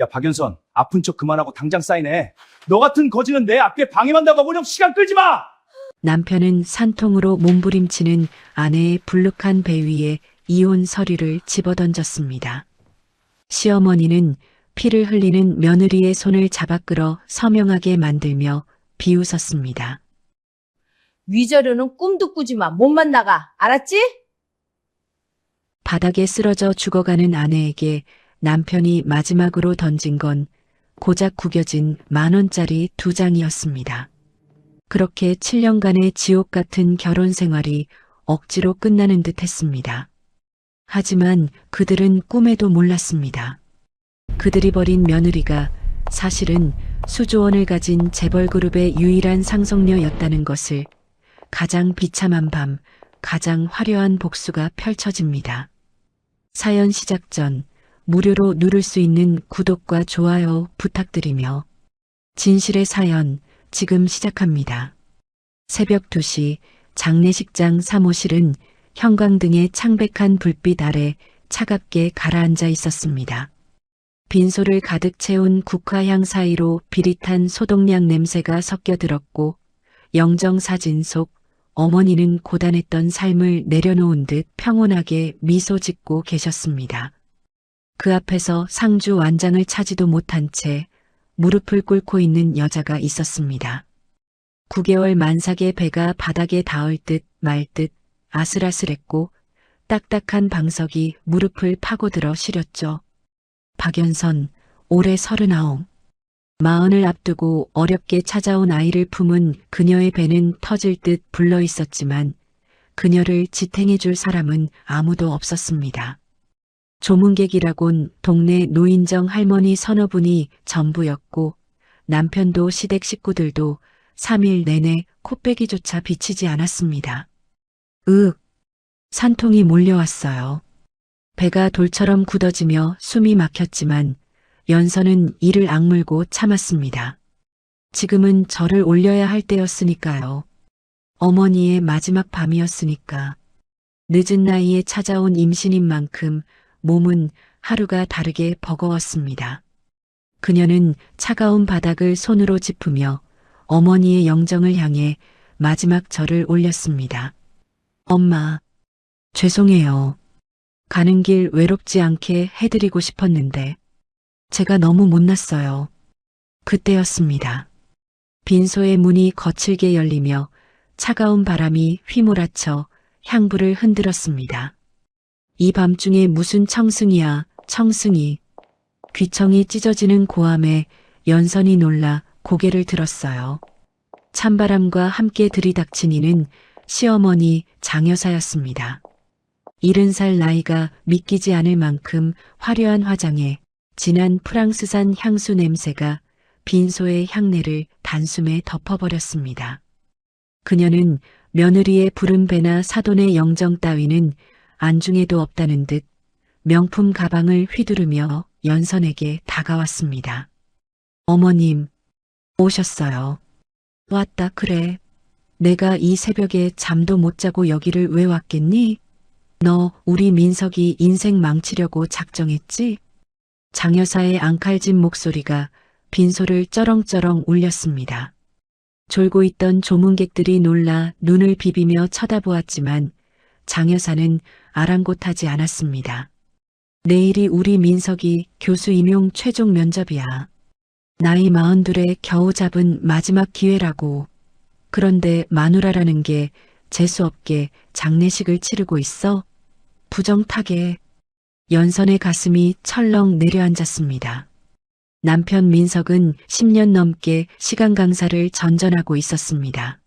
야, 박연선, 아픈 척 그만하고 당장 사인해. 너 같은 거지는 내 앞에 방해한다고 하고 좀 시간 끌지 마! 남편은 산통으로 몸부림치는 아내의 불룩한 배 위에 이혼 서류를 집어던졌습니다. 시어머니는 피를 흘리는 며느리의 손을 잡아 끌어 서명하게 만들며 비웃었습니다. 위자료는 꿈도 꾸지 마. 몸만 나가. 알았지? 바닥에 쓰러져 죽어가는 아내에게 남편이 마지막으로 던진 건 고작 구겨진 10,000원짜리 2장이었습니다. 그렇게 7년간의 지옥 같은 결혼 생활이 억지로 끝나는 듯 했습니다. 하지만 그들은 꿈에도 몰랐습니다. 그들이 버린 며느리가 사실은 수조원을 가진 재벌그룹의 유일한 상속녀였다는 것을 가장 비참한 밤, 가장 화려한 복수가 펼쳐집니다. 사연 시작 전 무료로 누를 수 있는 구독과 좋아요 부탁드리며 진실의 사연 지금 시작합니다. 새벽 2시 장례식장 사무실은 형광등의 창백한 불빛 아래 차갑게 가라앉아 있었습니다. 빈소를 가득 채운 국화향 사이로 비릿한 소독약 냄새가 섞여 들었고 영정사진 속 어머니는 고단했던 삶을 내려놓은 듯 평온하게 미소 짓고 계셨습니다. 그 앞에서 상주 완장을 차지도 못한 채 무릎을 꿇고 있는 여자가 있었습니다. 9개월 만삭의 배가 바닥에 닿을 듯 말 듯 아슬아슬했고 딱딱한 방석이 무릎을 파고들어 시렸죠. 박연선, 올해 39. 마흔을 앞두고 어렵게 찾아온 아이를 품은 그녀의 배는 터질 듯 불러 있었지만 그녀를 지탱해 줄 사람은 아무도 없었습니다. 조문객이라곤 동네 노인정 할머니 서너 분이 전부였고 남편도 시댁 식구들도 3일 내내 코빼기조차 비치지 않았습니다. 산통이 몰려왔어요. 배가 돌처럼 굳어지며 숨이 막혔지만 연선은 이를 악물고 참았습니다. 지금은 저를 올려야 할 때였으니까요. 어머니의 마지막 밤이었으니까. 늦은 나이에 찾아온 임신인 만큼 몸은 하루가 다르게 버거웠습니다. 그녀는 차가운 바닥을 손으로 짚으며 어머니의 영정을 향해 마지막 절을 올렸습니다. 엄마, 죄송해요. 가는 길 외롭지 않게 해드리고 싶었는데 제가 너무 못났어요. 그때였습니다. 빈소의 문이 거칠게 열리며 차가운 바람이 휘몰아쳐 향부를 흔들었습니다. 이 밤중에 무슨 청승이야, 청승이. 귀청이 찢어지는 고함에 연선이 놀라 고개를 들었어요. 찬바람과 함께 들이닥친 이는 시어머니 장여사였습니다. 70살 나이가 믿기지 않을 만큼 화려한 화장에 진한 프랑스산 향수 냄새가 빈소의 향내를 단숨에 덮어버렸습니다. 그녀는 며느리의 부른 배나 사돈의 영정 따위는 안중에도 없다는 듯 명품 가방을 휘두르며 연선에게 다가왔습니다. 어머님, 오셨어요. 왔다 그래. 내가 이 새벽에 잠도 못 자고 여기를 왜 왔겠니? 너 우리 민석이 인생 망치려고 작정했지? 장여사의 앙칼진 목소리가 빈소를 쩌렁쩌렁 울렸습니다. 졸고 있던 조문객들이 놀라 눈을 비비며 쳐다보았지만 장여사는 아랑곳하지 않았습니다. 내일이 우리 민석이 교수 임용 최종 면접이야. 나이 42에 겨우 잡은 마지막 기회라고. 그런데 마누라라는 게 재수없게 장례식을 치르고 있어? 부정타게. 연선의 가슴이 철렁 내려앉았습니다. 남편 민석은 10년 넘게 시간 강사를 전전하고 있었습니다.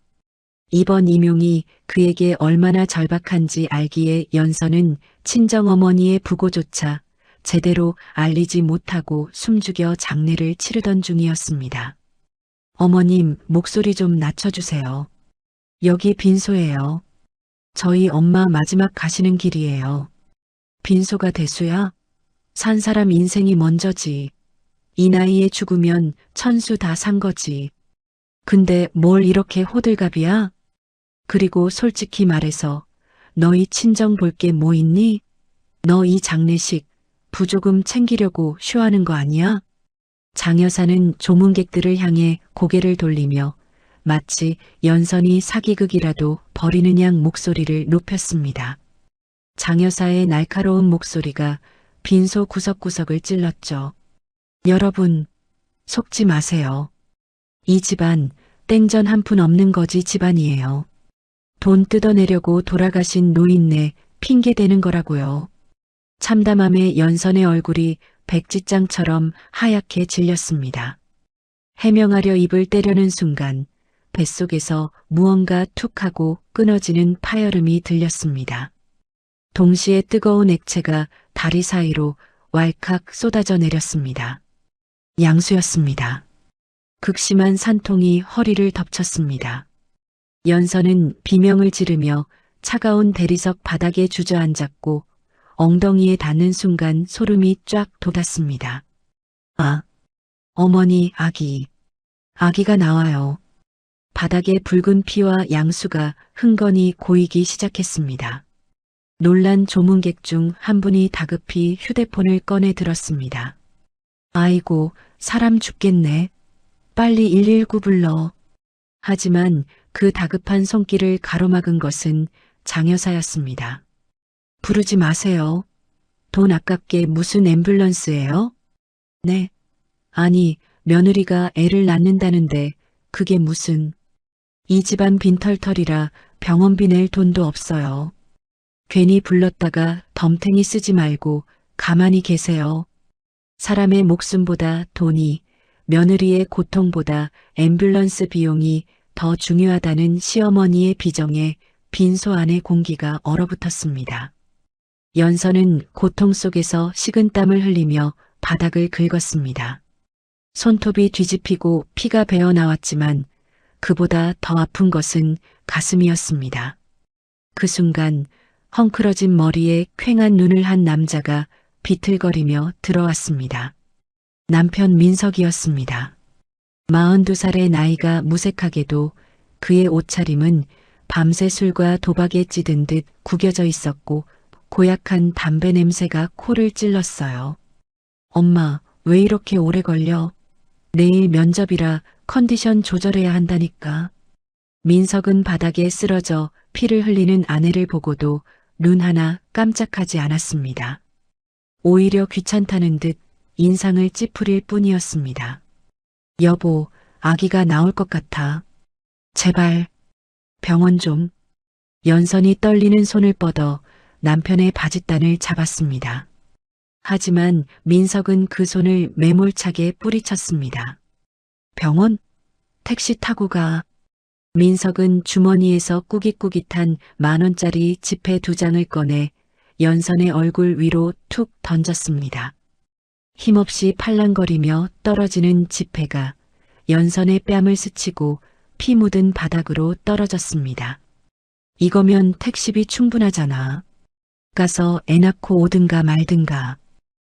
이번 임용이 그에게 얼마나 절박한지 알기에 연선은 친정어머니의 부고조차 제대로 알리지 못하고 숨죽여 장례를 치르던 중이었습니다. 어머님, 목소리 좀 낮춰주세요. 여기 빈소예요. 저희 엄마 마지막 가시는 길이에요. 빈소가 대수야? 산 사람 인생이 먼저지. 이 나이에 죽으면 천수 다 산 거지. 근데 뭘 이렇게 호들갑이야? 그리고 솔직히 말해서 너희 친정 볼 게 뭐 있니? 너 이 장례식 부조금 챙기려고 쇼하는 거 아니야? 장 여사는 조문객들을 향해 고개를 돌리며 마치 연선이 사기극이라도 벌이는 양 목소리를 높였습니다. 장 여사의 날카로운 목소리가 빈소 구석구석을 찔렀죠. 여러분, 속지 마세요. 이 집안 땡전 한 푼 없는 거지 집안이에요. 돈 뜯어내려고 돌아가신 노인네 핑계대는 거라고요. 참담함에 연선의 얼굴이 백지장처럼 하얗게 질렸습니다. 해명하려 입을 떼려는 순간 뱃속에서 무언가 툭 하고 끊어지는 파열음이 들렸습니다. 동시에 뜨거운 액체가 다리 사이로 왈칵 쏟아져 내렸습니다. 양수였습니다. 극심한 산통이 허리를 덮쳤습니다. 연선은 비명을 지르며 차가운 대리석 바닥에 주저앉았고 엉덩이에 닿는 순간 소름이 쫙 돋았습니다. 아, 어머니, 아기가 나와요. 바닥에 붉은 피와 양수가 흥건히 고이기 시작했습니다. 놀란 조문객 중 한 분이 다급히 휴대폰을 꺼내 들었습니다. 아이고, 사람 죽겠네. 빨리 119 불러. 하지만 그 다급한 손길을 가로막은 것은 장 여사였습니다. 부르지 마세요. 돈 아깝게 무슨 앰뷸런스예요? 네. 아니, 며느리가 애를 낳는다는데 그게 무슨. 이 집안 빈털털이라 병원비 낼 돈도 없어요. 괜히 불렀다가 덤탱이 쓰지 말고 가만히 계세요. 사람의 목숨보다 돈이, 며느리의 고통보다 앰뷸런스 비용이 더 중요하다는 시어머니의 비정에 빈소 안의 공기가 얼어붙었습니다. 연선은 고통 속에서 식은땀을 흘리며 바닥을 긁었습니다. 손톱이 뒤집히고 피가 배어 나왔지만 그보다 더 아픈 것은 가슴이었습니다. 그 순간 헝클어진 머리에 퀭한 눈을 한 남자가 비틀거리며 들어왔습니다. 남편 민석이었습니다. 42살의 나이가 무색하게도 그의 옷차림은 밤새 술과 도박에 찌든 듯 구겨져 있었고 고약한 담배 냄새가 코를 찔렀어요. 엄마, 왜 이렇게 오래 걸려? 내일 면접이라 컨디션 조절해야 한다니까. 민석은 바닥에 쓰러져 피를 흘리는 아내를 보고도 눈 하나 깜짝하지 않았습니다. 오히려 귀찮다는 듯 인상을 찌푸릴 뿐이었습니다. 여보, 아기가 나올 것 같아. 제발, 병원 좀. 연선이 떨리는 손을 뻗어 남편의 바짓단을 잡았습니다. 하지만 민석은 그 손을 매몰차게 뿌리쳤습니다. 병원? 택시 타고 가. 민석은 주머니에서 꾸깃꾸깃한 10,000원짜리 지폐 2장을 꺼내 연선의 얼굴 위로 툭 던졌습니다. 힘없이 팔랑거리며 떨어지는 지폐가 연선의 뺨을 스치고 피 묻은 바닥으로 떨어졌습니다. 이거면 택시비 충분하잖아. 가서 애 낳고 오든가 말든가.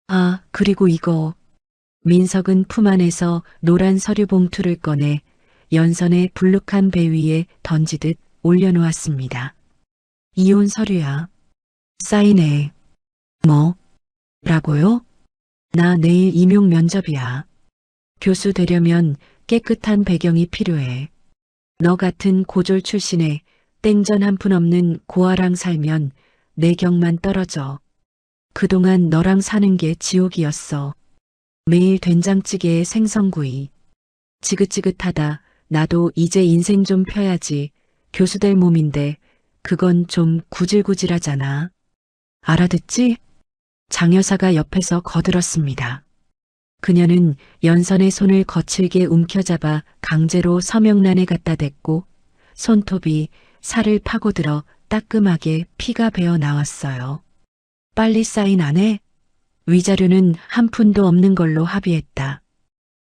아, 그리고 이거. 민석은 품 안에서 노란 서류 봉투를 꺼내 연선의 불룩한 배 위에 던지듯 올려놓았습니다. 이혼 서류야. 사인해. 뭐? 라고요? 나 내일 임용 면접이야. 교수 되려면 깨끗한 배경이 필요해. 너 같은 고졸 출신에 땡전 한 푼 없는 고아랑 살면 내 격만 떨어져. 그동안 너랑 사는 게 지옥이었어. 매일 된장찌개에 생선구이. 지긋지긋하다. 나도 이제 인생 좀 펴야지. 교수 될 몸인데 그건 좀 구질구질하잖아. 알아듣지? 장 여사가 옆에서 거들었습니다. 그녀는 연선의 손을 거칠게 움켜잡아 강제로 서명란에 갖다 댔고 손톱이 살을 파고들어 따끔하게 피가 배어 나왔어요. 빨리 사인 안 해? 위자료는 한 푼도 없는 걸로 합의했다.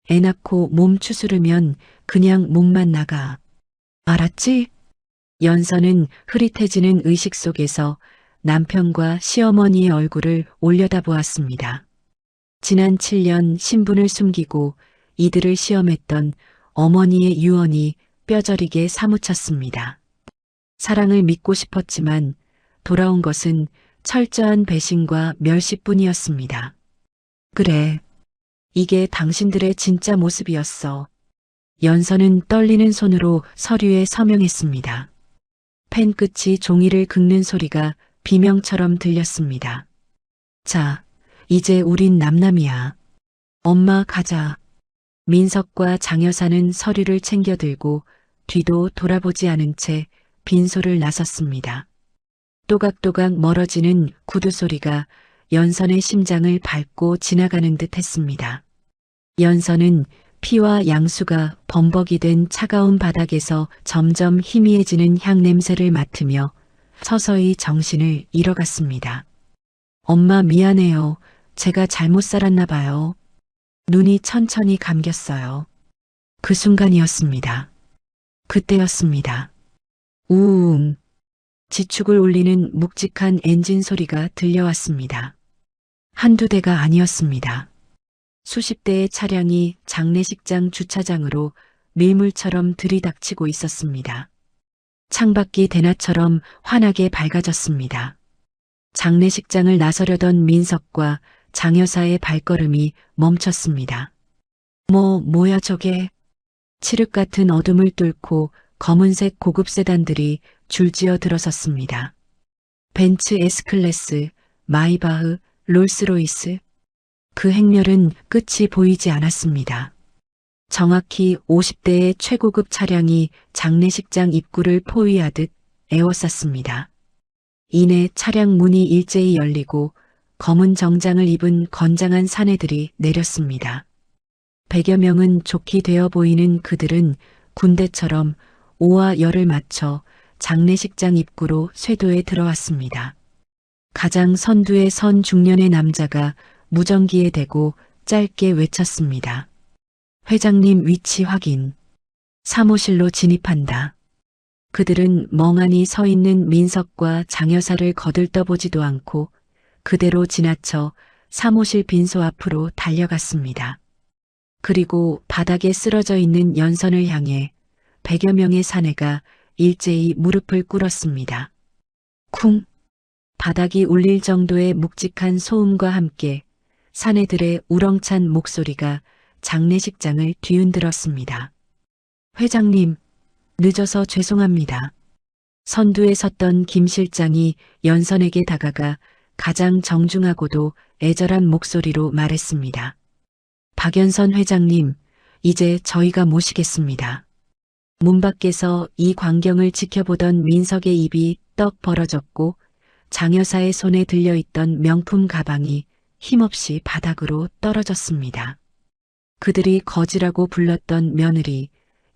애 낳고 몸 추스르면 그냥 몸만 나가. 알았지? 연선은 흐릿해지는 의식 속에서 남편과 시어머니의 얼굴을 올려다보았습니다. 지난 7년 신분을 숨기고 이들을 시험했던 어머니의 유언이 뼈저리게 사무쳤습니다. 사랑을 믿고 싶었지만 돌아온 것은 철저한 배신과 멸시뿐이었습니다. 그래, 이게 당신들의 진짜 모습이었어. 연서는 떨리는 손으로 서류에 서명했습니다. 펜 끝이 종이를 긁는 소리가 비명처럼 들렸습니다. 자, 이제 우린 남남이야. 엄마 가자. 민석과 장 여사는 서류를 챙겨 들고 뒤도 돌아보지 않은 채 빈소를 나섰습니다. 또각또각 멀어지는 구두 소리가 연선의 심장을 밟고 지나가는 듯 했습니다. 연선은 피와 양수가 범벅이 된 차가운 바닥에서 점점 희미해지는 향 냄새를 맡으며 서서히 정신을 잃어갔습니다. 엄마 미안해요. 제가 잘못 살았나 봐요. 눈이 천천히 감겼어요. 그 순간이었습니다. 그때였습니다. 우웅. 지축을 울리는 묵직한 엔진 소리가 들려왔습니다. 한두 대가 아니었습니다. 수십 대의 차량이 장례식장 주차장으로 밀물처럼 들이닥치고 있었습니다. 창밖이 대낮처럼 환하게 밝아졌습니다. 장례식장을 나서려던 민석과 장 여사의 발걸음이 멈췄습니다. 뭐야 저게? 칠흑 같은 어둠을 뚫고 검은색 고급 세단들이 줄지어 들어섰습니다. 벤츠 S클래스, 마이바흐, 롤스로이스. 그 행렬은 끝이 보이지 않았습니다. 정확히 50대의 최고급 차량이 장례식장 입구를 포위하듯 에워쌌습니다. 이내 차량 문이 일제히 열리고 검은 정장을 입은 건장한 사내들이 내렸습니다. 100여 명은 좋게 되어 보이는 그들은 군대처럼 오와 열을 맞춰 장례식장 입구로 쇄도에 들어왔습니다. 가장 선두에 선 중년의 남자가 무전기에 대고 짧게 외쳤습니다. 회장님 위치 확인. 사무실로 진입한다. 그들은 멍하니 서 있는 민석과 장 여사를 거들떠보지도 않고 그대로 지나쳐 사무실 빈소 앞으로 달려갔습니다. 그리고 바닥에 쓰러져 있는 연선을 향해 100여 명의 사내가 일제히 무릎을 꿇었습니다. 쿵! 바닥이 울릴 정도의 묵직한 소음과 함께 사내들의 우렁찬 목소리가 장례식장을 뒤흔들었습니다. 회장님, 늦어서 죄송합니다. 선두에 섰던 김 실장이 연선에게 다가가 가장 정중하고도 애절한 목소리로 말했습니다. 박연선 회장님, 이제 저희가 모시겠습니다. 문 밖에서 이 광경을 지켜보던 민석의 입이 떡 벌어졌고 장 여사의 손에 들려있던 명품 가방이 힘없이 바닥으로 떨어졌습니다. 그들이 거지라고 불렀던 며느리,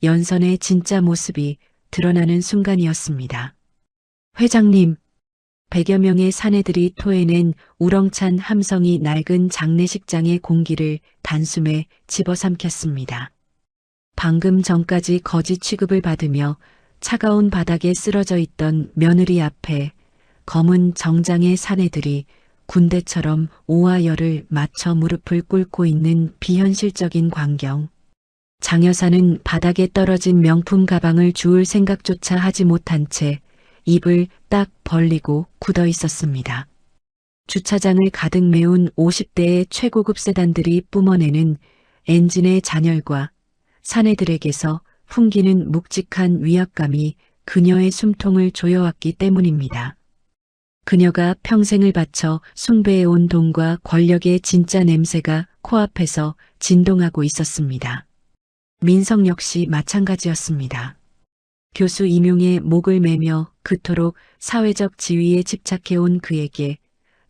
연선의 진짜 모습이 드러나는 순간이었습니다. 회장님, 100여 명의 사내들이 토해낸 우렁찬 함성이 낡은 장례식장의 공기를 단숨에 집어삼켰습니다. 방금 전까지 거지 취급을 받으며 차가운 바닥에 쓰러져 있던 며느리 앞에 검은 정장의 사내들이 군대처럼 오와 열을 맞춰 무릎을 꿇고 있는 비현실적인 광경. 장 여사는 바닥에 떨어진 명품 가방을 주울 생각조차 하지 못한 채 입을 딱 벌리고 굳어 있었습니다. 주차장을 가득 메운 50대의 최고급 세단들이 뿜어내는 엔진의 잔열과 사내들에게서 풍기는 묵직한 위압감이 그녀의 숨통을 조여왔기 때문입니다. 그녀가 평생을 바쳐 숭배해온 돈과 권력의 진짜 냄새가 코앞에서 진동하고 있었습니다. 민석 역시 마찬가지였습니다. 교수 임용의 목을 매며 그토록 사회적 지위에 집착해온 그에게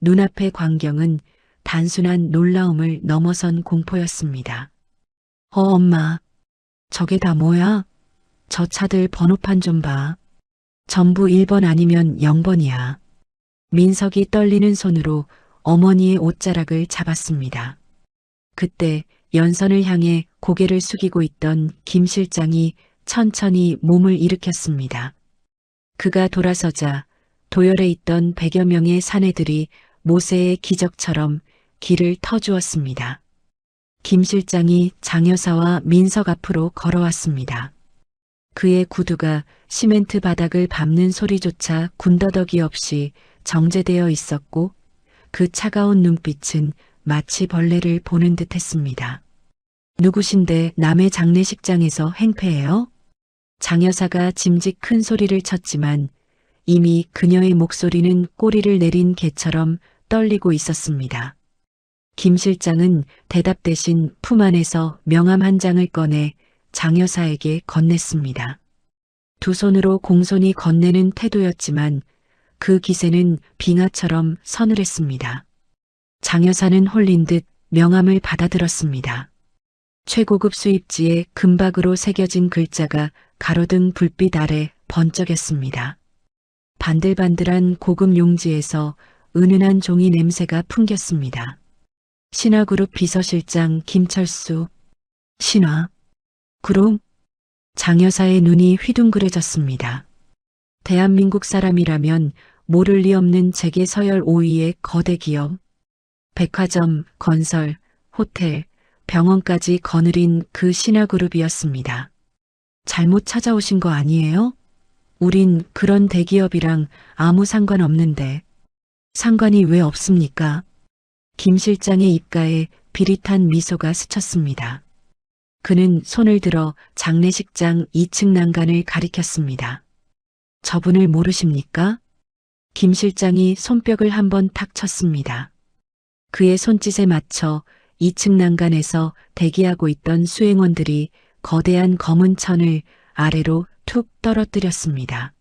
눈앞의 광경은 단순한 놀라움을 넘어선 공포였습니다. 엄마, 저게 다 뭐야? 저 차들 번호판 좀 봐. 전부 1번 아니면 0번이야. 민석이 떨리는 손으로 어머니의 옷자락을 잡았습니다. 그때 연선을 향해 고개를 숙이고 있던 김 실장이 천천히 몸을 일으켰습니다. 그가 돌아서자 도열에 있던 100여 명의 사내들이 모세의 기적처럼 길을 터주었습니다. 김 실장이 장 여사와 민석 앞으로 걸어왔습니다. 그의 구두가 시멘트 바닥을 밟는 소리조차 군더더기 없이 정제되어 있었고 그 차가운 눈빛은 마치 벌레를 보는 듯 했습니다. 누구신데 남의 장례식장에서 행패해요? 장 여사가 짐짓 큰 소리를 쳤지만 이미 그녀의 목소리는 꼬리를 내린 개처럼 떨리고 있었습니다. 김 실장은 대답 대신 품 안에서 명함 한 장을 꺼내 장 여사에게 건넸습니다. 두 손으로 공손히 건네는 태도였지만 그 기세는 빙하처럼 서늘했습니다. 장 여사는 홀린 듯 명함을 받아들었습니다. 최고급 수입지에 금박으로 새겨진 글자가 가로등 불빛 아래 번쩍였습니다. 반들반들한 고급 용지에서 은은한 종이 냄새가 풍겼습니다. 신화그룹 비서실장 김철수. 신화 그룹? 장 여사의 눈이 휘둥그레졌습니다. 대한민국 사람이라면 모를 리 없는 재계 서열 5위의 거대 기업. 백화점, 건설, 호텔, 병원까지 거느린 그 신화그룹이었습니다. 잘못 찾아오신 거 아니에요? 우린 그런 대기업이랑 아무 상관없는데. 상관이 왜 없습니까? 김 실장의 입가에 비릿한 미소가 스쳤습니다. 그는 손을 들어 장례식장 2층 난간을 가리켰습니다. 저분을 모르십니까? 김 실장이 손뼉을 한번 탁 쳤습니다. 그의 손짓에 맞춰 2층 난간에서 대기하고 있던 수행원들이 거대한 검은 천을 아래로 툭 떨어뜨렸습니다.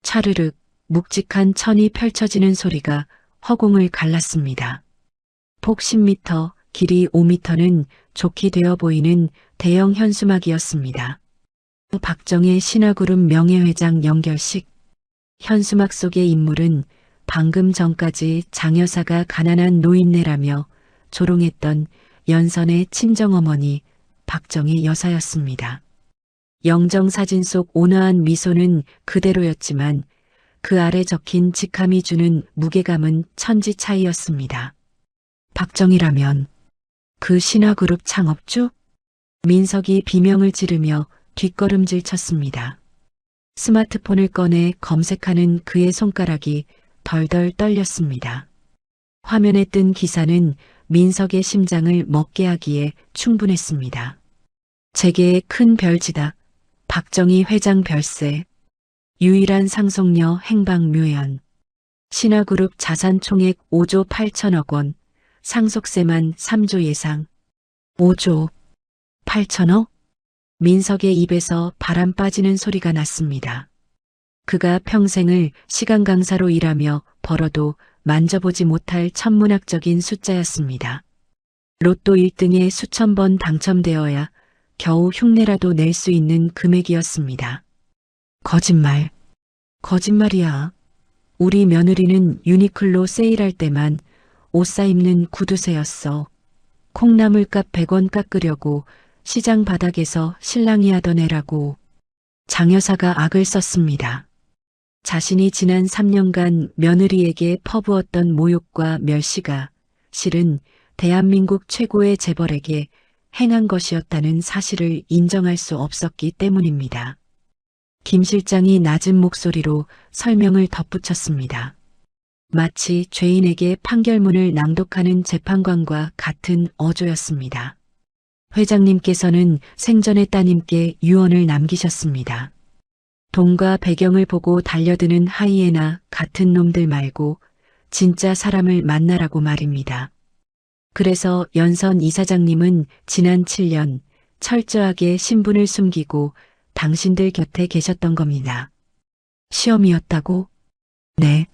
차르륵 묵직한 천이 펼쳐지는 소리가 허공을 갈랐습니다. 폭 10m, 길이 5m는 좋게 되어 보이는 대형 현수막이었습니다. 박정희 신화그룹 명예회장 연결식. 현수막 속의 인물은 방금 전까지 장 여사가 가난한 노인네라며 조롱했던 연선의 친정어머니 박정희 여사였습니다. 영정사진 속 온화한 미소는 그대로였지만 그 아래 적힌 직함이 주는 무게감은 천지 차이였습니다. 박정희라면 그 신화그룹 창업주? 민석이 비명을 지르며 뒷걸음질 쳤습니다. 스마트폰을 꺼내 검색하는 그의 손가락이 덜덜 떨렸습니다. 화면에 뜬 기사는 민석의 심장을 먹게 하기에 충분했습니다. 재계의 큰 별지다. 박정희 회장 별세. 유일한 상속녀 행방묘연. 신화그룹 자산 총액 5조 8천억 원. 상속세만 3조 예상. 5조 8천억? 민석의 입에서 바람 빠지는 소리가 났습니다. 그가 평생을 시간 강사로 일하며 벌어도 만져보지 못할 천문학적인 숫자였습니다. 로또 1등에 수천 번 당첨되어야 겨우 흉내라도 낼 수 있는 금액이었습니다. 거짓말. 거짓말이야. 우리 며느리는 유니클로 세일할 때만 옷 사입는 구두쇠였어. 콩나물값 100원 깎으려고 시장 바닥에서 실랑이 하던 애라고. 장 여사가 악을 썼습니다. 자신이 지난 3년간 며느리에게 퍼부었던 모욕과 멸시가 실은 대한민국 최고의 재벌에게 행한 것이었다는 사실을 인정할 수 없었기 때문입니다. 김 실장이 낮은 목소리로 설명을 덧붙였습니다. 마치 죄인에게 판결문을 낭독하는 재판관과 같은 어조였습니다. 회장님께서는 생전에 따님께 유언을 남기셨습니다. 돈과 배경을 보고 달려드는 하이에나 같은 놈들 말고 진짜 사람을 만나라고 말입니다. 그래서 연선 이사장님은 지난 7년 철저하게 신분을 숨기고 당신들 곁에 계셨던 겁니다. 시험이었다고? 네.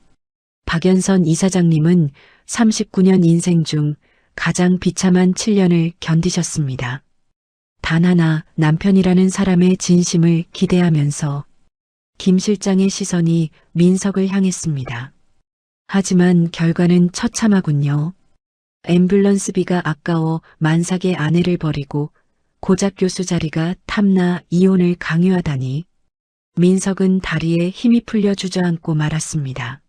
박연선 이사장님은 39년 인생 중 가장 비참한 7년을 견디셨습니다. 단 하나 남편이라는 사람의 진심을 기대하면서. 김 실장의 시선이 민석을 향했습니다. 하지만 결과는 처참하군요. 앰뷸런스비가 아까워 만삭의 아내를 버리고 고작 교수 자리가 탐나 이혼을 강요하다니. 민석은 다리에 힘이 풀려 주저앉고 말았습니다.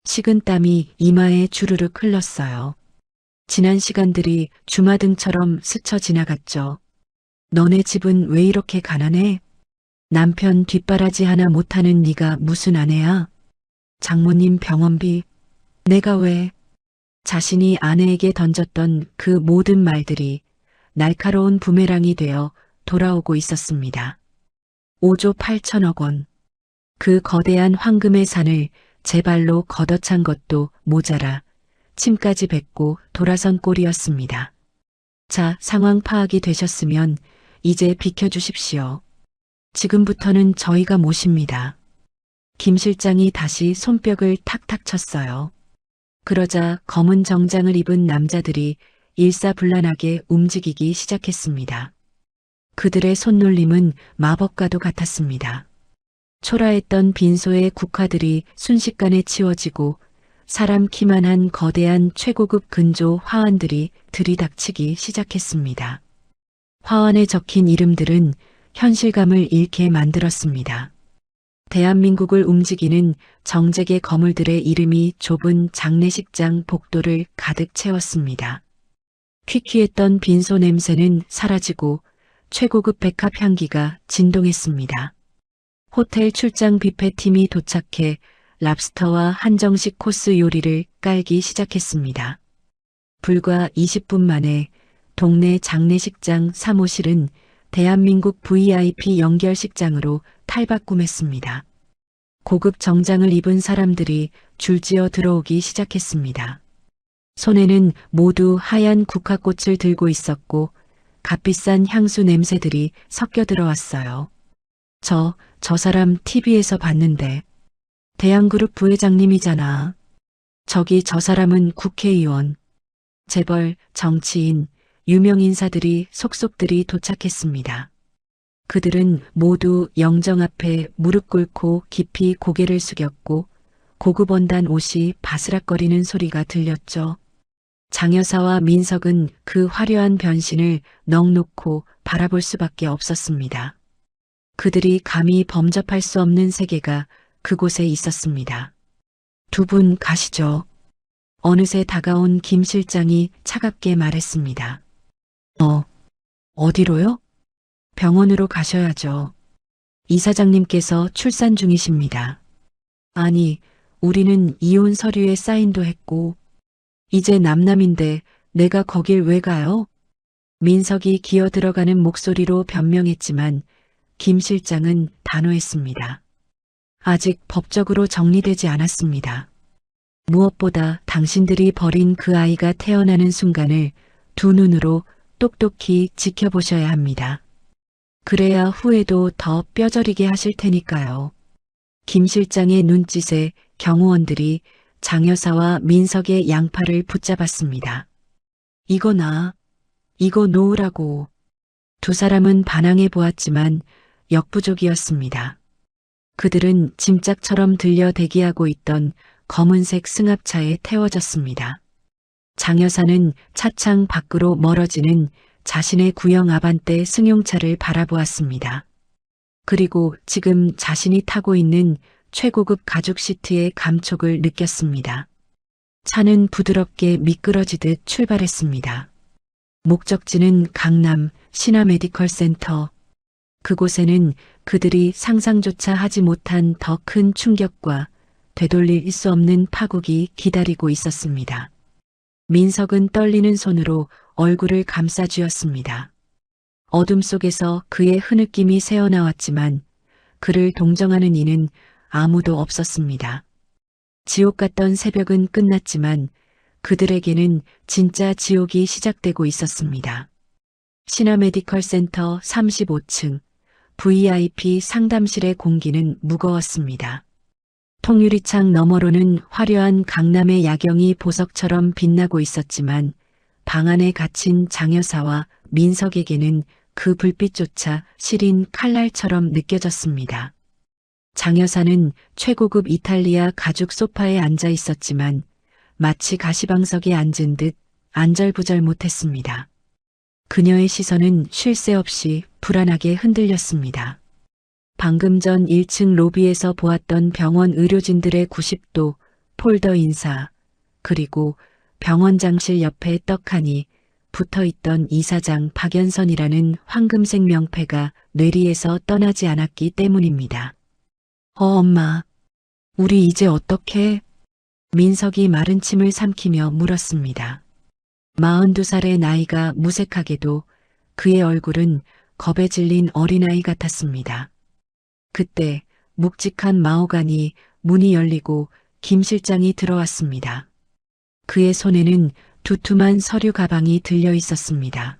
식은땀이 이마에 주르륵 흘렀어요. 지난 시간들이 주마등처럼 스쳐 지나갔죠. 너네 집은 왜 이렇게 가난해? 남편 뒷바라지 하나 못하는 네가 무슨 아내야? 장모님 병원비 내가 왜? 자신이 아내에게 던졌던 그 모든 말들이 날카로운 부메랑이 되어 돌아오고 있었습니다. 5조 8천억 원. 그 거대한 황금의 산을 제 발로 걷어찬 것도 모자라 침까지 뱉고 돌아선 꼴이었습니다. 자, 상황 파악이 되셨으면 이제 비켜주십시오. 지금부터는 저희가 모십니다. 김 실장이 다시 손뼉을 탁탁 쳤어요. 그러자 검은 정장을 입은 남자들이 일사불란하게 움직이기 시작했습니다. 그들의 손놀림은 마법과도 같았습니다. 초라했던 빈소의 국화들이 순식간에 치워지고 사람 키만한 거대한 최고급 근조 화환들이 들이닥치기 시작했습니다. 화환에 적힌 이름들은 현실감을 잃게 만들었습니다. 대한민국을 움직이는 정재계 거물들의 이름이 좁은 장례식장 복도를 가득 채웠습니다. 퀴퀴했던 빈소 냄새는 사라지고 최고급 백합 향기가 진동했습니다. 호텔 출장 뷔페팀이 도착해 랍스터와 한정식 코스 요리를 깔기 시작했습니다. 불과 20분 만에 동네 장례식장 사무실은 대한민국 VIP 연결식장으로 탈바꿈했습니다. 고급 정장을 입은 사람들이 줄지어 들어오기 시작했습니다. 손에는 모두 하얀 국화꽃을 들고 있었고 값비싼 향수 냄새들이 섞여 들어왔어요. 저 사람 TV에서 봤는데 대한그룹 부회장님이잖아. 저기 저 사람은 국회의원, 재벌, 정치인, 유명 인사들이 속속들이 도착했습니다. 그들은 모두 영정 앞에 무릎 꿇고 깊이 고개를 숙였고 고급 원단 옷이 바스락거리는 소리가 들렸죠. 장여사와 민석은 그 화려한 변신을 넋 놓고 바라볼 수밖에 없었습니다. 그들이 감히 범접할 수 없는 세계가 그곳에 있었습니다. 두 분 가시죠. 어느새 다가온 김 실장이 차갑게 말했습니다. 어디로요? 병원으로 가셔야죠. 이사장님께서 출산 중이십니다. 아니, 우리는 이혼 서류에 사인도 했고, 이제 남남인데 내가 거길 왜 가요? 민석이 기어 들어가는 목소리로 변명했지만 김 실장은 단호했습니다. 아직 법적으로 정리되지 않았습니다. 무엇보다 당신들이 버린 그 아이가 태어나는 순간을 두 눈으로 똑똑히 지켜보셔야 합니다. 그래야 후회도 더 뼈저리게 하실 테니까요. 김 실장의 눈짓에 경호원들이 장여사와 민석의 양팔을 붙잡았습니다. 이거 놓으라고. 두 사람은 반항해 보았지만 역부족이었습니다. 그들은 짐짝처럼 들려 대기하고 있던 검은색 승합차에 태워졌습니다. 장여사는 차창 밖으로 멀어지는 자신의 구형 아반떼 승용차를 바라보았습니다. 그리고 지금 자신이 타고 있는 최고급 가죽 시트의 감촉을 느꼈습니다. 차는 부드럽게 미끄러지듯 출발했습니다. 목적지는 강남 신화 메디컬 센터. 그곳에는 그들이 상상조차 하지 못한 더 큰 충격과 되돌릴 수 없는 파국이 기다리고 있었습니다. 민석은 떨리는 손으로 얼굴을 감싸쥐었습니다. 어둠 속에서 그의 흐느낌이 새어나왔지만 그를 동정하는 이는 아무도 없었습니다. 지옥 같던 새벽은 끝났지만 그들에게는 진짜 지옥이 시작되고 있었습니다. 신화 메디컬 센터 35층 VIP 상담실의 공기는 무거웠습니다. 통유리창 너머로는 화려한 강남의 야경이 보석처럼 빛나고 있었지만 방 안에 갇힌 장여사와 민석에게는 그 불빛조차 시린 칼날처럼 느껴졌습니다. 장여사는 최고급 이탈리아 가죽 소파에 앉아 있었지만 마치 가시방석에 앉은 듯 안절부절 못했습니다. 그녀의 시선은 쉴 새 없이 불안하게 흔들렸습니다. 방금 전 1층 로비에서 보았던 병원 의료진들의 90도 폴더 인사, 그리고 병원장실 옆에 떡하니 붙어있던 이사장 박연선이라는 황금색 명패가 뇌리에서 떠나지 않았기 때문입니다. 엄마, 우리 이제 어떡해? 민석이 마른 침을 삼키며 물었습니다. 42살의 나이가 무색하게도 그의 얼굴은 겁에 질린 어린아이 같았습니다. 그때 묵직한 마호간이 문이 열리고 김 실장이 들어왔습니다. 그의 손에는 두툼한 서류 가방이 들려 있었습니다.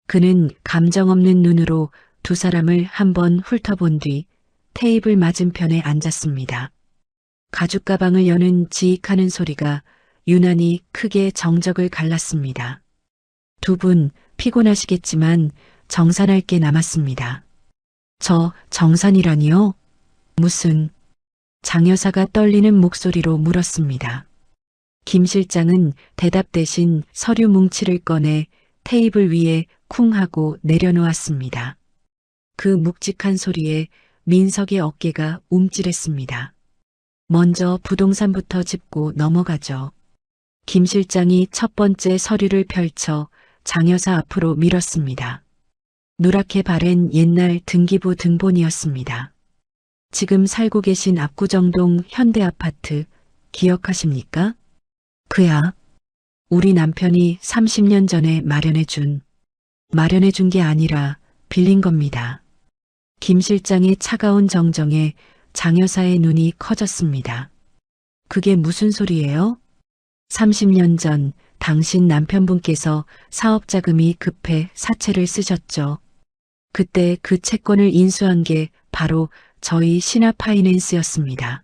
그는 감정 없는 눈으로 두 사람을 한번 훑어본 뒤 테이블 맞은편에 앉았습니다. 가죽 가방을 여는 지익하는 소리가 유난히 크게 정적을 갈랐습니다. 두 분 피곤하시겠지만 정산할 게 남았습니다. 저 정산이라니요? 무슨? 장 여사가 떨리는 목소리로 물었습니다. 김 실장은 대답 대신 서류 뭉치를 꺼내 테이블 위에 쿵 하고 내려놓았습니다. 그 묵직한 소리에 민석의 어깨가 움찔했습니다. 먼저 부동산부터 짚고 넘어가죠. 김 실장이 첫 번째 서류를 펼쳐 장 여사 앞으로 밀었습니다. 누렇게 바랜 옛날 등기부 등본이었습니다. 지금 살고 계신 압구정동 현대아파트 기억하십니까? 그야 우리 남편이 30년 전에 마련해준 게 아니라 빌린 겁니다. 김 실장의 차가운 정정에 장 여사의 눈이 커졌습니다. 그게 무슨 소리예요? 30년 전 당신 남편분께서 사업자금이 급해 사채를 쓰셨죠. 그때 그 채권을 인수한 게 바로 저희 신화파이낸스였습니다.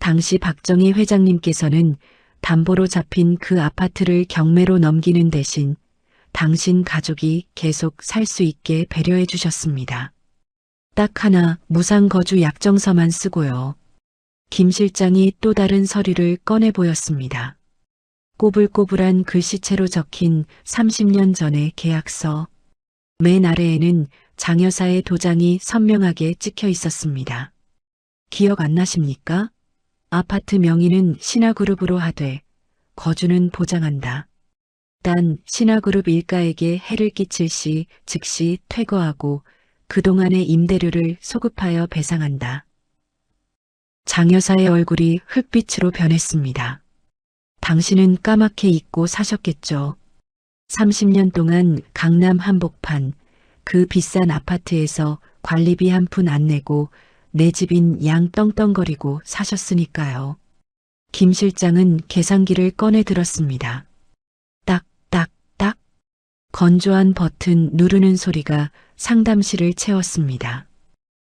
당시 박정희 회장님께서는 담보로 잡힌 그 아파트를 경매로 넘기는 대신 당신 가족이 계속 살 수 있게 배려해 주셨습니다. 딱 하나 무상거주 약정서만 쓰고요. 김 실장이 또 다른 서류를 꺼내 보였습니다. 꼬불꼬불한 글씨체로 적힌 30년 전의 계약서. 맨 아래에는 장 여사의 도장이 선명하게 찍혀 있었습니다. 기억 안 나십니까? 아파트 명의는 신화그룹으로 하되 거주는 보장한다. 단 신화그룹 일가에게 해를 끼칠 시 즉시 퇴거하고 그동안의 임대료를 소급하여 배상한다. 장 여사의 얼굴이 흙빛으로 변했습니다. 당신은 까맣게 잊고 사셨겠죠. 30년 동안 강남 한복판 그 비싼 아파트에서 관리비 한 푼 안 내고 내 집인 양 떵떵거리고 사셨으니까요. 김 실장은 계산기를 꺼내 들었습니다. 딱, 딱, 딱. 건조한 버튼 누르는 소리가 상담실을 채웠습니다.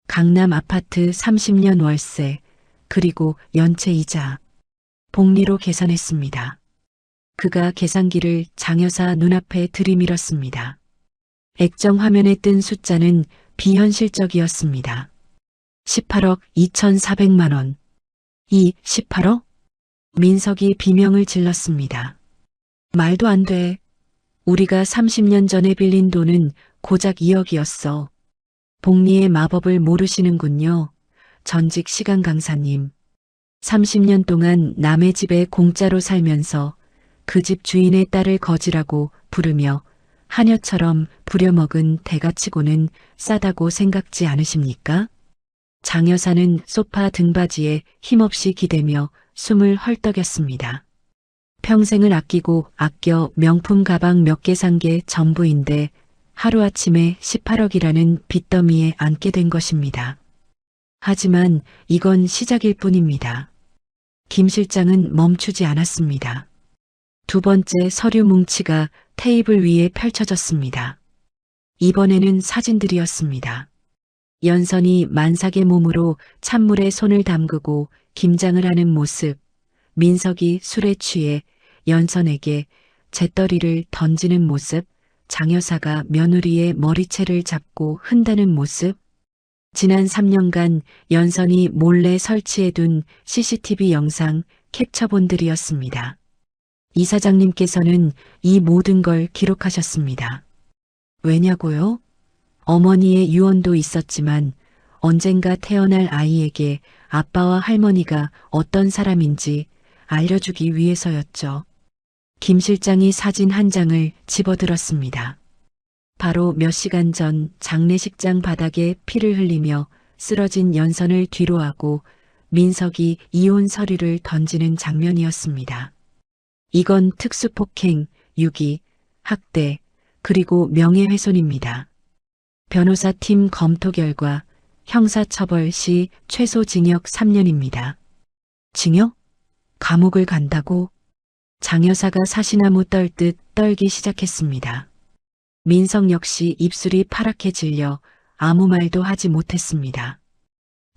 강남 아파트 30년 월세, 그리고 연체 이자. 복리로 계산했습니다. 그가 계산기를 장 여사 눈앞에 들이밀었습니다. 액정 화면에 뜬 숫자는 비현실적이었습니다. 18억 2,400만 원. 18억? 민석이 비명을 질렀습니다. 말도 안 돼. 우리가 30년 전에 빌린 돈은 고작 2억이었어. 복리의 마법을 모르시는군요. 전직 시간 강사님. 30년 동안 남의 집에 공짜로 살면서 그 집 주인의 딸을 거지라고 부르며 하녀처럼 부려먹은 대가치고는 싸다고 생각지 않으십니까? 장 여사는 소파 등받이에 힘없이 기대며 숨을 헐떡였습니다. 평생을 아끼고 아껴 명품 가방 몇 개 산 게 전부인데 하루아침에 18억이라는 빚더미에 앉게 된 것입니다. 하지만 이건 시작일 뿐입니다. 김 실장은 멈추지 않았습니다. 두 번째 서류 뭉치가 테이블 위에 펼쳐졌습니다. 이번에는 사진들이었습니다. 연선이 만삭의 몸으로 찬물에 손을 담그고 김장을 하는 모습, 민석이 술에 취해 연선에게 잿더리를 던지는 모습, 장 여사가 며느리의 머리채를 잡고 흔다는 모습, 지난 3년간 연선이 몰래 설치해둔 CCTV 영상 캡처본들이었습니다. 이사장님께서는 이 모든 걸 기록하셨습니다. 왜냐고요? 어머니의 유언도 있었지만 언젠가 태어날 아이에게 아빠와 할머니가 어떤 사람인지 알려주기 위해서였죠. 김 실장이 사진 한 장을 집어들었습니다. 바로 몇 시간 전 장례식장 바닥에 피를 흘리며 쓰러진 연선을 뒤로하고 민석이 이혼 서류를 던지는 장면이었습니다. 이건 특수폭행, 유기, 학대, 그리고 명예훼손입니다. 변호사팀 검토 결과 형사처벌 시 최소 징역 3년입니다. 징역? 감옥을 간다고? 장 여사가 사시나무 떨듯 떨기 시작했습니다. 민석 역시 입술이 파랗게 질려 아무 말도 하지 못했습니다.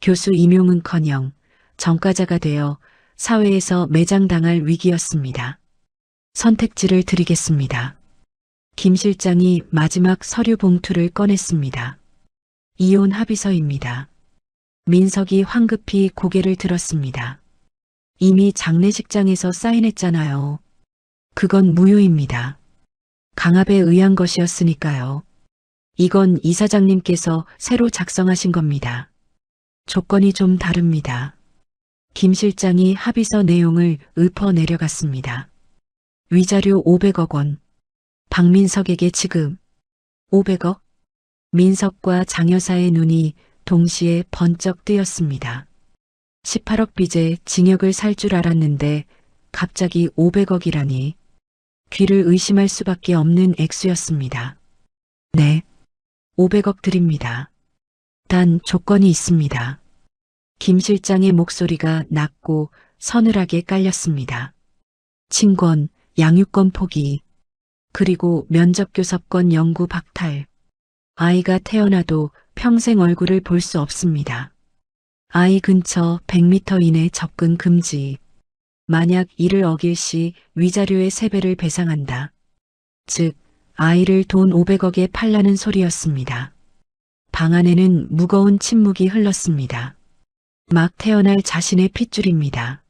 교수 임용은커녕 전과자가 되어 사회에서 매장당할 위기였습니다. 선택지를 드리겠습니다. 김 실장이 마지막 서류 봉투를 꺼냈습니다. 이혼 합의서입니다. 민석이 황급히 고개를 들었습니다. 이미 장례식장에서 사인했잖아요. 그건 무효입니다. 강압에 의한 것이었으니까요. 이건 이사장님께서 새로 작성하신 겁니다. 조건이 좀 다릅니다. 김 실장이 합의서 내용을 읊어 내려갔습니다. 위자료 500억 원. 박민석에게 지급. 500억? 민석과 장 여사의 눈이 동시에 번쩍 뜨였습니다. 18억 빚에 징역을 살 줄 알았는데 갑자기 500억이라니. 귀를 의심할 수밖에 없는 액수였습니다. 네, 500억 드립니다. 단 조건이 있습니다. 김 실장의 목소리가 낮고 서늘하게 깔렸습니다. 친권, 양육권 포기, 그리고 면접교섭권 영구 박탈. 아이가 태어나도 평생 얼굴을 볼 수 없습니다. 아이 근처 100m 이내 접근 금지. 만약 이를 어길 시 위자료의 3배를 배상한다. 즉, 아이를 돈 500억에 팔라는 소리였습니다. 방 안에는 무거운 침묵이 흘렀습니다. 막 태어날 자신의 핏줄입니다.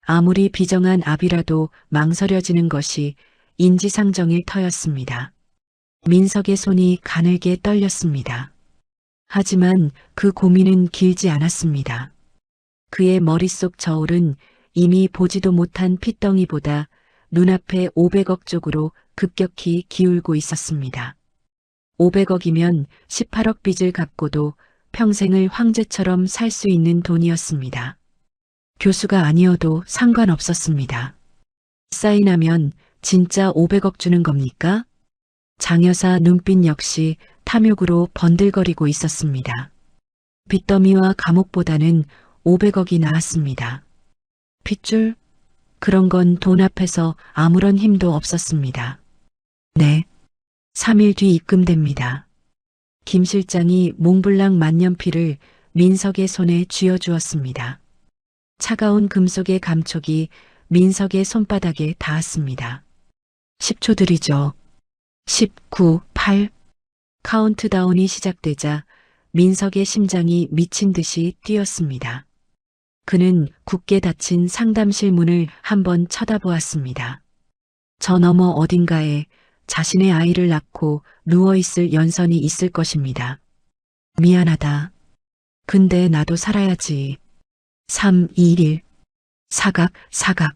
아무리 비정한 압이라도 망설여지는 것이 인지상정일 터였습니다. 민석의 손이 가늘게 떨렸습니다. 하지만 그 고민은 길지 않았습니다. 그의 머릿속 저울은 이미 보지도 못한 핏덩이보다 눈앞에 500억 쪽으로 급격히 기울고 있었습니다. 500억이면 18억 빚을 갚고도 평생을 황제처럼 살 수 있는 돈이었습니다. 교수가 아니어도 상관없었습니다. 사인하면 진짜 500억 주는 겁니까? 장 여사 눈빛 역시 탐욕으로 번들거리고 있었습니다. 빚더미와 감옥보다는 500억이 나았습니다. 핏줄? 그런 건 돈 앞에서 아무런 힘도 없었습니다. 네, 3일 뒤 입금됩니다. 김 실장이 몽블랑 만년필을 민석의 손에 쥐어주었습니다. 차가운 금속의 감촉이 민석의 손바닥에 닿았습니다. 10초 들이죠. 19, 8. 카운트다운이 시작되자 민석의 심장이 미친 듯이 뛰었습니다. 그는 굳게 닫힌 상담실 문을 한번 쳐다보았습니다. 저 너머 어딘가에 자신의 아이를 낳고 누워있을 연선이 있을 것입니다. 미안하다. 근데 나도 살아야지. 3, 2, 1. 사각, 사각.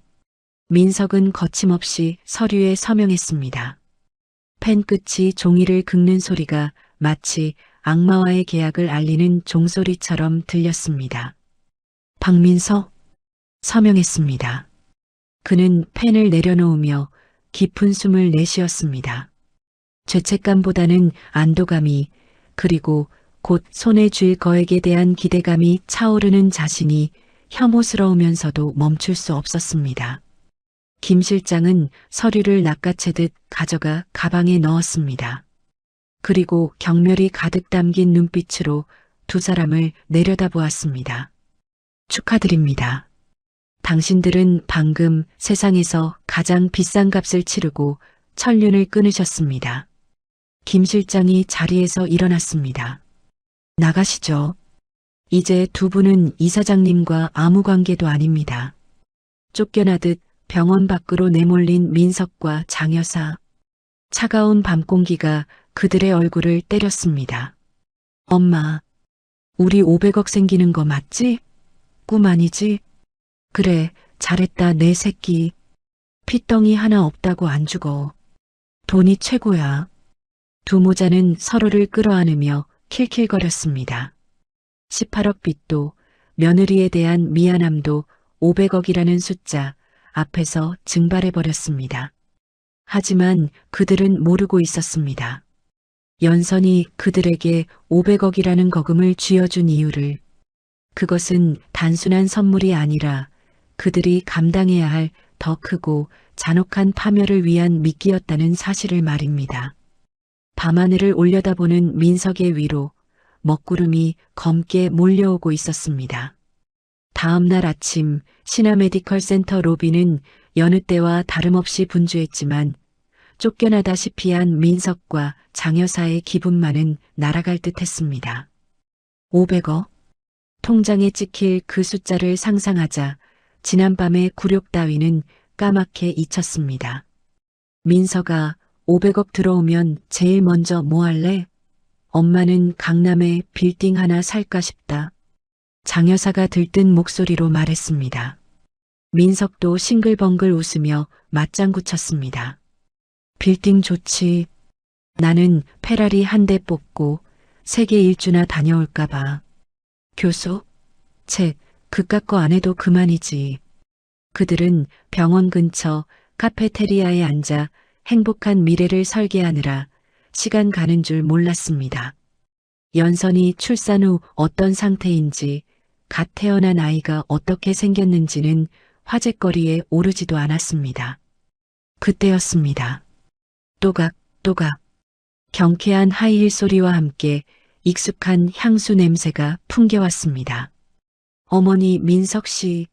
민석은 거침없이 서류에 서명했습니다. 펜 끝이 종이를 긁는 소리가 마치 악마와의 계약을 알리는 종소리처럼 들렸습니다. 박민석? 서명했습니다. 그는 펜을 내려놓으며 깊은 숨을 내쉬었습니다. 죄책감보다는 안도감이, 그리고 곧 손에 쥘 거액에 대한 기대감이 차오르는 자신이 혐오스러우면서도 멈출 수 없었습니다. 김 실장은 서류를 낚아채듯 가져가 가방에 넣었습니다. 그리고 경멸이 가득 담긴 눈빛으로 두 사람을 내려다보았습니다. 축하드립니다. 당신들은 방금 세상에서 가장 비싼 값을 치르고 천륜을 끊으셨습니다. 김 실장이 자리에서 일어났습니다. 나가시죠. 이제 두 분은 이사장님과 아무 관계도 아닙니다. 쫓겨나듯 병원 밖으로 내몰린 민석과 장 여사. 차가운 밤 공기가 그들의 얼굴을 때렸습니다. 엄마, 우리 500억 생기는 거 맞지? 꿈 아니지? 그래, 잘했다 내 새끼. 핏덩이 하나 없다고 안 죽어. 돈이 최고야. 두 모자는 서로를 끌어안으며 킬킬거렸습니다. 18억 빚도 며느리에 대한 미안함도 500억이라는 숫자 앞에서 증발해버렸습니다. 하지만 그들은 모르고 있었습니다. 연선이 그들에게 500억이라는 거금을 쥐어준 이유를. 그것은 단순한 선물이 아니라 그들이 감당해야 할 더 크고 잔혹한 파멸을 위한 미끼였다는 사실을 말입니다. 밤하늘을 올려다보는 민석의 위로 먹구름이 검게 몰려오고 있었습니다. 다음 날 아침 신화 메디컬 센터 로비는 여느 때와 다름없이 분주했지만 쫓겨나다시피 한 민석과 장 여사의 기분만은 날아갈 듯했습니다. 500억? 통장에 찍힐 그 숫자를 상상하자 지난밤의 굴욕 따위는 까맣게 잊혔습니다. 민서가 500억 들어오면 제일 먼저 뭐 할래? 엄마는 강남에 빌딩 하나 살까 싶다. 장 여사가 들뜬 목소리로 말했습니다. 민석도 싱글벙글 웃으며 맞장구 쳤습니다. 빌딩 좋지. 나는 페라리 한 대 뽑고 세계 일주나 다녀올까 봐. 교수? 채, 그깟 거 안 해도 그만이지. 그들은 병원 근처 카페테리아에 앉아 행복한 미래를 설계하느라 시간 가는 줄 몰랐습니다. 연선이 출산 후 어떤 상태인지, 갓 태어난 아이가 어떻게 생겼는지는 화제거리에 오르지도 않았습니다. 그때였습니다. 또각, 경쾌한 하이힐 소리와 함께 익숙한 향수 냄새가 풍겨왔습니다. 어머니 민석 씨.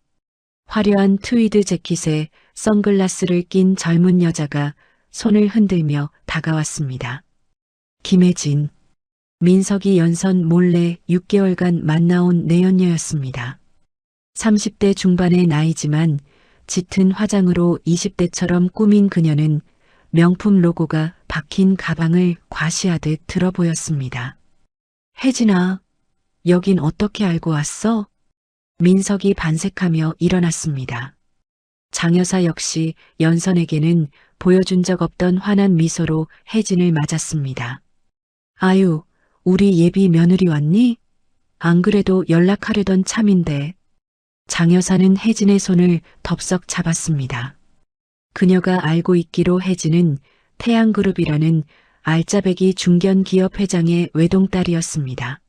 화려한 트위드 재킷에 선글라스를 낀 젊은 여자가 손을 흔들며 다가왔습니다. 김혜진. 민석이 연선 몰래 6개월간 만나온 내연녀였습니다. 30대 중반의 나이지만 짙은 화장으로 20대처럼 꾸민 그녀는 명품 로고가 박힌 가방을 과시하듯 들어 보였습니다. 혜진아, 여긴 어떻게 알고 왔어? 민석이 반색하며 일어났습니다. 장 여사 역시 연선에게는 보여준 적 없던 환한 미소로 혜진을 맞았습니다. 아유, 우리 예비 며느리 왔니? 안 그래도 연락하려던 참인데. 장 여사는 혜진의 손을 덥석 잡았습니다. 그녀가 알고 있기로 혜진은 태양그룹이라는 알짜배기 중견기업 회장의 외동딸이었습니다.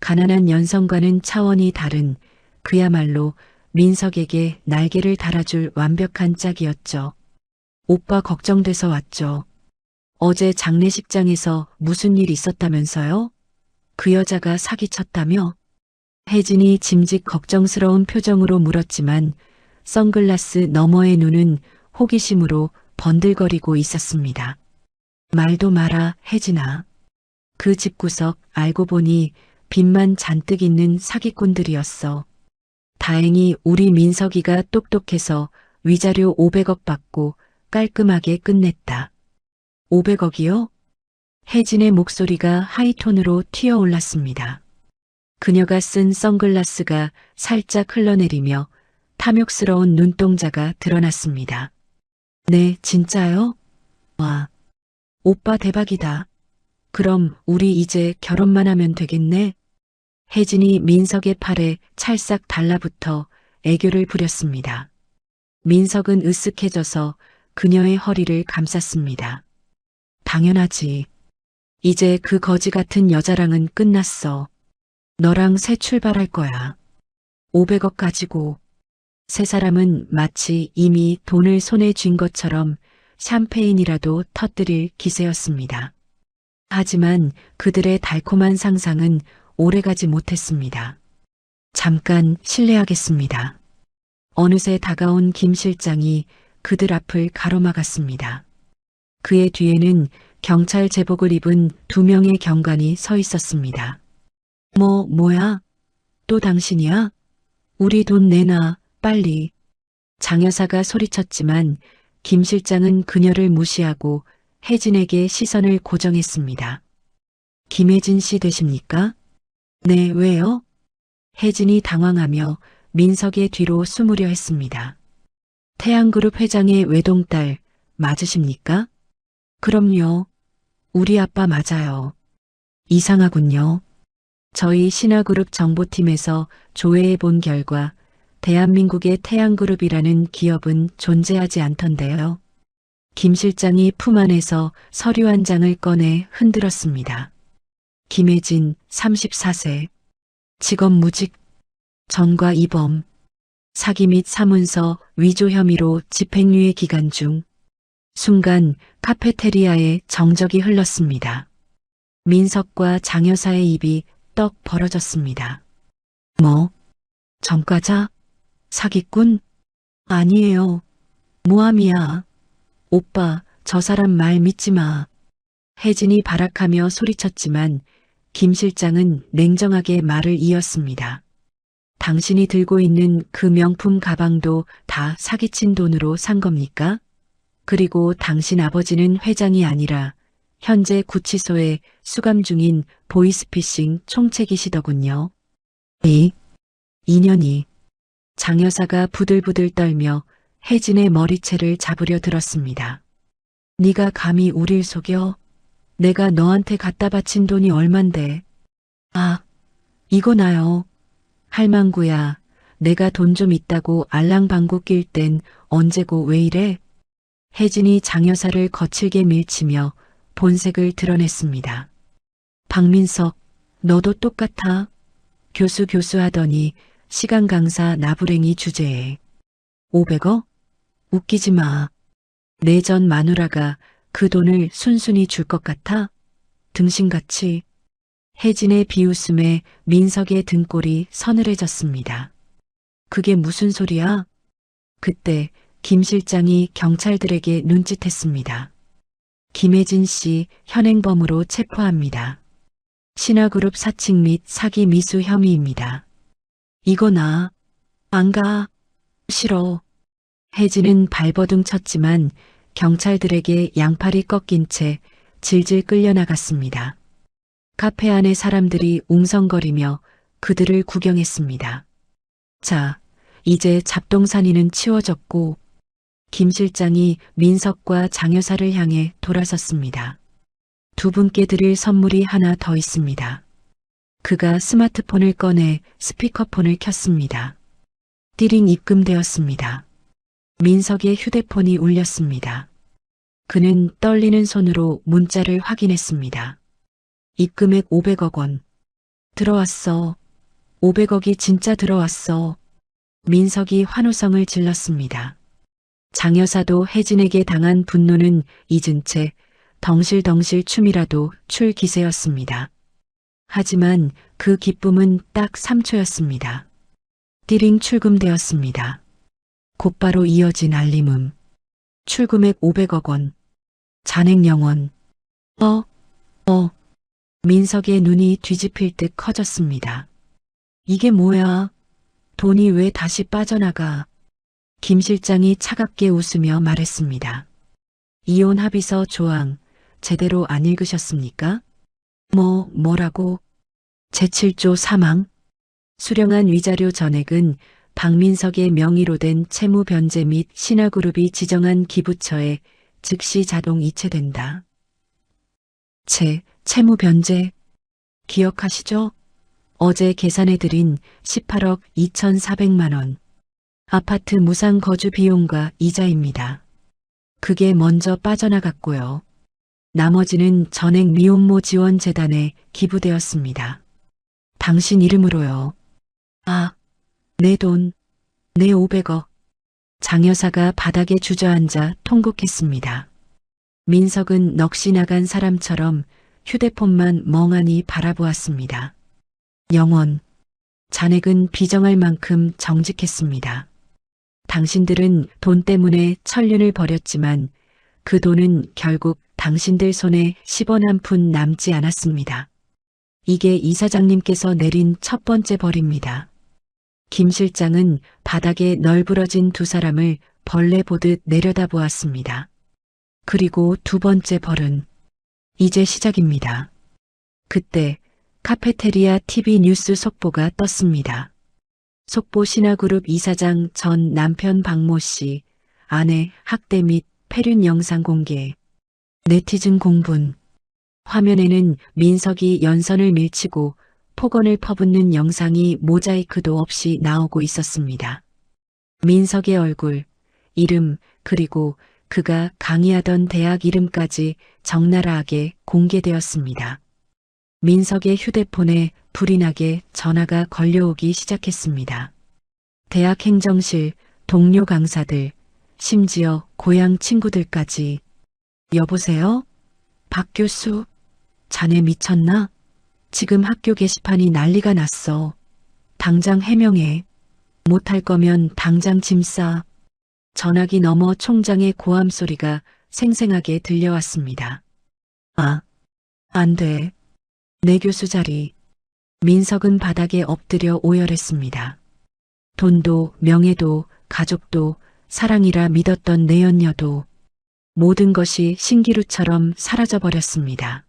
가난한 연선과는 차원이 다른 그야말로 민석에게 날개를 달아줄 완벽한 짝이었죠. 오빠 걱정돼서 왔죠. 어제 장례식장에서 무슨 일 있었다면서요? 그 여자가 사기쳤다며? 혜진이 짐짓 걱정스러운 표정으로 물었지만 선글라스 너머의 눈은 호기심으로 번들거리고 있었습니다. 말도 마라, 혜진아. 그 집구석 알고 보니 빚만 잔뜩 있는 사기꾼들이었어. 다행히 우리 민석이가 똑똑해서 위자료 500억 받고 깔끔하게 끝냈다. 500억이요? 혜진의 목소리가 하이톤으로 튀어올랐습니다. 그녀가 쓴 선글라스가 살짝 흘러내리며 탐욕스러운 눈동자가 드러났습니다. 네, 진짜요? 와, 오빠 대박이다. 그럼 우리 이제 결혼만 하면 되겠네? 혜진이 민석의 팔에 찰싹 달라붙어 애교를 부렸습니다. 민석은 으쓱해져서 그녀의 허리를 감쌌습니다. 당연하지. 이제 그 거지 같은 여자랑은 끝났어. 너랑 새 출발할 거야. 500억 가지고. 세 사람은 마치 이미 돈을 손에 쥔 것처럼 샴페인이라도 터뜨릴 기세였습니다. 하지만 그들의 달콤한 상상은 오래가지 못했습니다. 잠깐 실례하겠습니다. 어느새 다가온 김 실장이 그들 앞을 가로막았습니다. 그의 뒤에는 경찰 제복을 입은 2명의 경관이 서 있었습니다. 뭐야? 또 당신이야? 우리 돈 내놔, 빨리. 장 여사가 소리쳤지만 김 실장은 그녀를 무시하고 혜진에게 시선을 고정했습니다. 김혜진 씨 되십니까? 네, 왜요? 혜진이 당황하며 민석의 뒤로 숨으려 했습니다. 태양그룹 회장의 외동딸 맞으십니까? 그럼요. 우리 아빠 맞아요. 이상하군요. 저희 신화그룹 정보팀에서 조회해 본 결과 대한민국의 태양그룹이라는 기업은 존재하지 않던데요. 김 실장이 품 안에서 서류 한 장을 꺼내 흔들었습니다. 김혜진, 34세. 직업 무직. 전과 이범. 사기 및 사문서 위조 혐의로 집행유예 기간 중. 순간 카페테리아에 정적이 흘렀습니다. 민석과 장 여사의 입이 떡 벌어졌습니다. 뭐? 전과자? 사기꾼? 아니에요. 모함이야. 오빠, 저 사람 말 믿지 마. 혜진이 발악하며 소리쳤지만 김 실장은 냉정하게 말을 이었습니다. 당신이 들고 있는 그 명품 가방도 다 사기친 돈으로 산 겁니까? 그리고 당신 아버지는 회장이 아니라 현재 구치소에 수감 중인 보이스피싱 총책이시더군요. 2년이. 장 여사가 부들부들 떨며 혜진의 머리채를 잡으려 들었습니다. 네가 감히 우릴 속여? 내가 너한테 갖다 바친 돈이 얼만데. 아, 이거 나요. 할망구야, 내가 돈 좀 있다고 알랑방구 낄 땐 언제고 왜 이래? 혜진이 장 여사를 거칠게 밀치며 본색을 드러냈습니다. 박민석, 너도 똑같아. 교수 하더니 시간 강사 나부랭이 주제에 500억? 웃기지 마. 내 전 마누라가 그 돈을 순순히 줄 것 같아? 등신같이. 혜진의 비웃음에 민석의 등골이 서늘해졌습니다. 그게 무슨 소리야? 그때 김 실장이 경찰들에게 눈짓했습니다. 김혜진 씨 현행범으로 체포합니다. 신화그룹 사칭 및 사기 미수 혐의입니다. 이거 나. 안 가. 싫어. 혜진은 발버둥 쳤지만 경찰들에게 양팔이 꺾인 채 질질 끌려나갔습니다. 카페 안의 사람들이 웅성거리며 그들을 구경했습니다. 자, 이제 잡동사니는 치워졌고 김 실장이 민석과 장 여사를 향해 돌아섰습니다. 두 분께 드릴 선물이 하나 더 있습니다. 그가 스마트폰을 꺼내 스피커폰을 켰습니다. 띠링 입금되었습니다. 민석의 휴대폰이 울렸습니다. 그는 떨리는 손으로 문자를 확인했습니다. 입금액 500억 원. 들어왔어. 500억이 진짜 들어왔어. 민석이 환호성을 질렀습니다. 장 여사도 혜진에게 당한 분노는 잊은 채 덩실덩실 춤이라도 출 기세였습니다. 하지만 그 기쁨은 딱 3초였습니다. 띠링 출금되었습니다. 곧바로 이어진 알림음. 출금액 500억 원. 잔액 영원. 민석의 눈이 뒤집힐 듯 커졌습니다. 이게 뭐야? 돈이 왜 다시 빠져나가? 김 실장이 차갑게 웃으며 말했습니다. 이혼 합의서 조항 제대로 안 읽으셨습니까? 뭐라고? 제7조 사망? 수령한 위자료 전액은 박민석의 명의로 된 채무 변제 및 신화그룹이 지정한 기부처에 즉시 자동 이체된다. 채무 변제 기억하시죠? 어제 계산해드린 18억 2,400만 원. 아파트 무상 거주 비용과 이자입니다. 그게 먼저 빠져나갔고요. 나머지는 전액 미혼모 지원 재단에 기부되었습니다. 당신 이름으로요. 아, 내 돈, 내 500억. 장 여사가 바닥에 주저앉아 통곡했습니다. 민석은 넋이 나간 사람처럼 휴대폰만 멍하니 바라보았습니다. 영원. 잔액은 비정할 만큼 정직했습니다. 당신들은 돈 때문에 천륜을 벌였지만 그 돈은 결국 당신들 손에 10원 한 푼 남지 않았습니다. 이게 이사장님께서 내린 첫 번째 벌입니다. 김 실장은 바닥에 널브러진 두 사람을 벌레 보듯 내려다보았습니다. 그리고 두 번째 벌은 이제 시작입니다. 그때 카페테리아 TV 뉴스 속보가 떴습니다. 속보 신화그룹 이사장 전 남편 박모 씨, 아내 학대 및 폐륜 영상 공개. 네티즌 공분. 화면에는 민석이 연선을 밀치고 폭언을 퍼붓는 영상이 모자이크도 없이 나오고 있었습니다. 민석의 얼굴, 이름, 그리고 그가 강의하던 대학 이름까지 적나라하게 공개되었습니다. 민석의 휴대폰에 불이 나게 전화가 걸려오기 시작했습니다. 대학 행정실, 동료 강사들, 심지어 고향 친구들까지. 여보세요? 박 교수, 자네 미쳤나? 지금 학교 게시판이 난리가 났어. 당장 해명해. 못할 거면 당장 짐 싸. 전화기 너머 총장의 고함 소리가 생생하게 들려왔습니다. 아, 안 돼. 내 교수 자리. 민석은 바닥에 엎드려 오열했습니다. 돈도 명예도 가족도 사랑이라 믿었던 내연녀도 모든 것이 신기루처럼 사라져버렸습니다.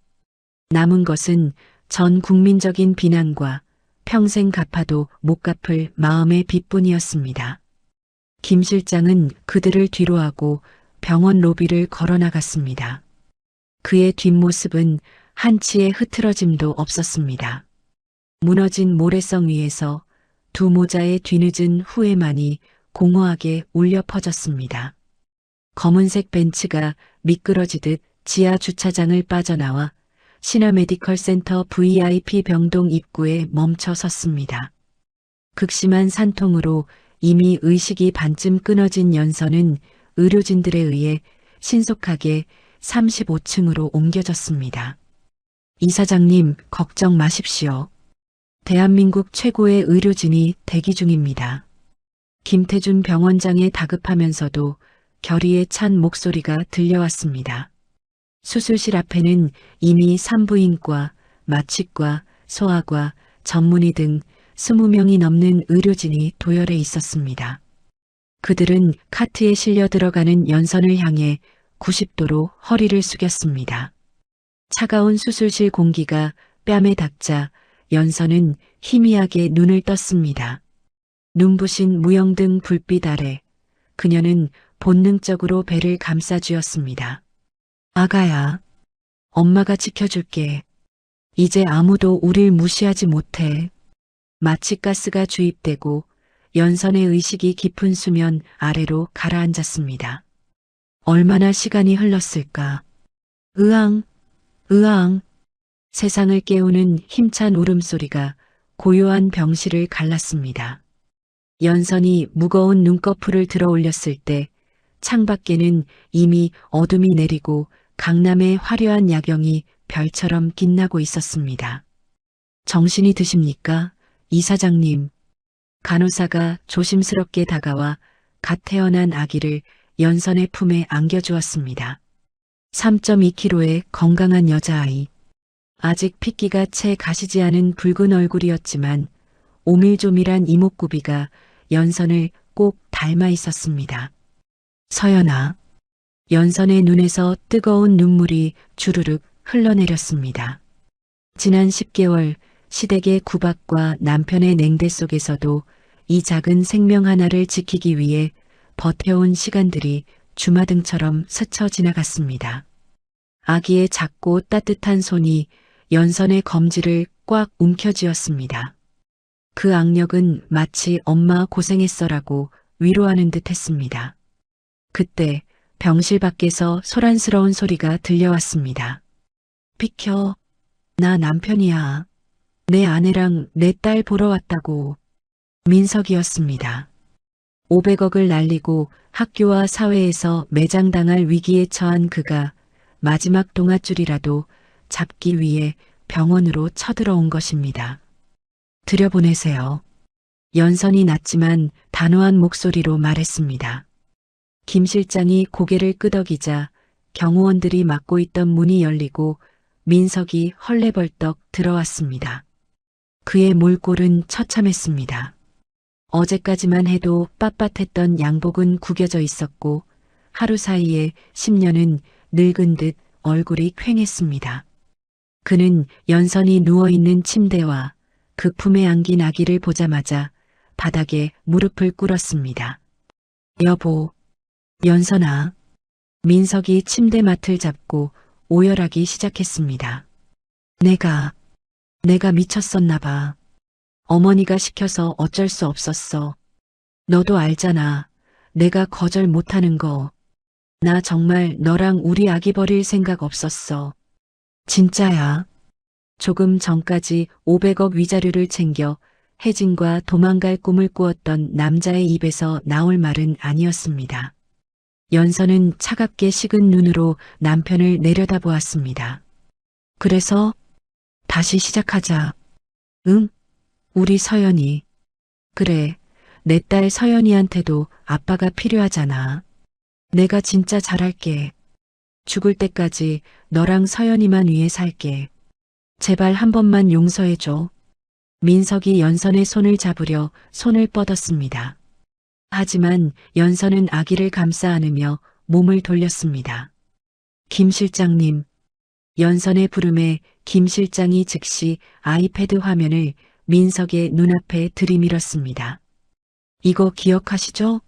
남은 것은 전 국민적인 비난과 평생 갚아도 못 갚을 마음의 빚뿐이었습니다. 김 실장은 그들을 뒤로하고 병원 로비를 걸어나갔습니다. 그의 뒷모습은 한치의 흐트러짐도 없었습니다. 무너진 모래성 위에서 두 모자의 뒤늦은 후회만이 공허하게 울려 퍼졌습니다. 검은색 벤츠가 미끄러지듯 지하 주차장을 빠져나와 신화 메디컬 센터 VIP 병동 입구에 멈춰 섰습니다. 극심한 산통으로 이미 의식이 반쯤 끊어진 연선은 의료진들에 의해 신속하게 35층으로 옮겨졌습니다. 이사장님, 걱정 마십시오. 대한민국 최고의 의료진이 대기 중입니다. 김태준 병원장의 다급하면서도 결의에 찬 목소리가 들려왔습니다. 수술실 앞에는 이미 산부인과, 마취과, 소아과, 전문의 등 20명이 넘는 의료진이 도열해 있었습니다. 그들은 카트에 실려 들어가는 연선을 향해 90도로 허리를 숙였습니다. 차가운 수술실 공기가 뺨에 닿자 연선은 희미하게 눈을 떴습니다. 눈부신 무영등 불빛 아래 그녀는 본능적으로 배를 감싸쥐었습니다. 아가야, 엄마가 지켜줄게. 이제 아무도 우릴 무시하지 못해. 마취가스가 주입되고 연선의 의식이 깊은 수면 아래로 가라앉았습니다. 얼마나 시간이 흘렀을까. 으앙, 으앙. 세상을 깨우는 힘찬 울음소리가 고요한 병실을 갈랐습니다. 연선이 무거운 눈꺼풀을 들어 올렸을 때 창밖에는 이미 어둠이 내리고 강남의 화려한 야경이 별처럼 빛나고 있었습니다. 정신이 드십니까? 이사장님. 간호사가 조심스럽게 다가와 갓 태어난 아기를 연선의 품에 안겨주었습니다. 3.2kg의 건강한 여자아이. 아직 핏기가 채 가시지 않은 붉은 얼굴이었지만 오밀조밀한 이목구비가 연선을 꼭 닮아 있었습니다. 서연아. 연선의 눈에서 뜨거운 눈물이 주르륵 흘러내렸습니다. 지난 10개월 시댁의 구박과 남편의 냉대 속에서도 이 작은 생명 하나를 지키기 위해 버텨온 시간들이 주마등처럼 스쳐 지나갔습니다. 아기의 작고 따뜻한 손이 연선의 검지를 꽉 움켜쥐었습니다. 그 악력은 마치 엄마 고생했어라고 위로하는 듯 했습니다. 그때 병실 밖에서 소란스러운 소리가 들려왔습니다. 비켜. 나 남편이야. 내 아내랑 내 딸 보러 왔다고. 민석이었습니다. 500억을 날리고 학교와 사회에서 매장당할 위기에 처한 그가 마지막 동아줄이라도 잡기 위해 병원으로 쳐들어온 것입니다. 들여보내세요. 연선이 낮지만 단호한 목소리로 말했습니다. 김 실장이 고개를 끄덕이자 경호원들이 막고 있던 문이 열리고 민석이 헐레벌떡 들어왔습니다. 그의 몰골은 처참했습니다. 어제까지만 해도 빳빳했던 양복은 구겨져 있었고 하루 사이에 10년은 늙은 듯 얼굴이 퀭했습니다. 그는 연선이 누워있는 침대와 그 품에 안긴 아기를 보자마자 바닥에 무릎을 꿇었습니다. 여보, 연선아. 민석이 침대 맡을 잡고 오열하기 시작했습니다. 내가 내가 미쳤었나 봐. 어머니가 시켜서 어쩔 수 없었어. 너도 알잖아. 내가 거절 못하는 거. 나 정말 너랑 우리 아기 버릴 생각 없었어. 진짜야. 조금 전까지 500억 위자료를 챙겨 혜진과 도망갈 꿈을 꾸었던 남자의 입에서 나올 말은 아니었습니다. 연서는 차갑게 식은 눈으로 남편을 내려다보았습니다. 그래서 다시 시작하자. 응? 우리 서연이. 그래, 내 딸 서연이한테도 아빠가 필요하잖아. 내가 진짜 잘할게. 죽을 때까지 너랑 서연이만 위해 살게. 제발 한 번만 용서해줘. 민석이 연선의 손을 잡으려 손을 뻗었습니다. 하지만 연선은 아기를 감싸 안으며 몸을 돌렸습니다. 김 실장님. 연선의 부름에 김 실장이 즉시 아이패드 화면을 민석의 눈앞에 들이밀었습니다. 이거 기억하시죠?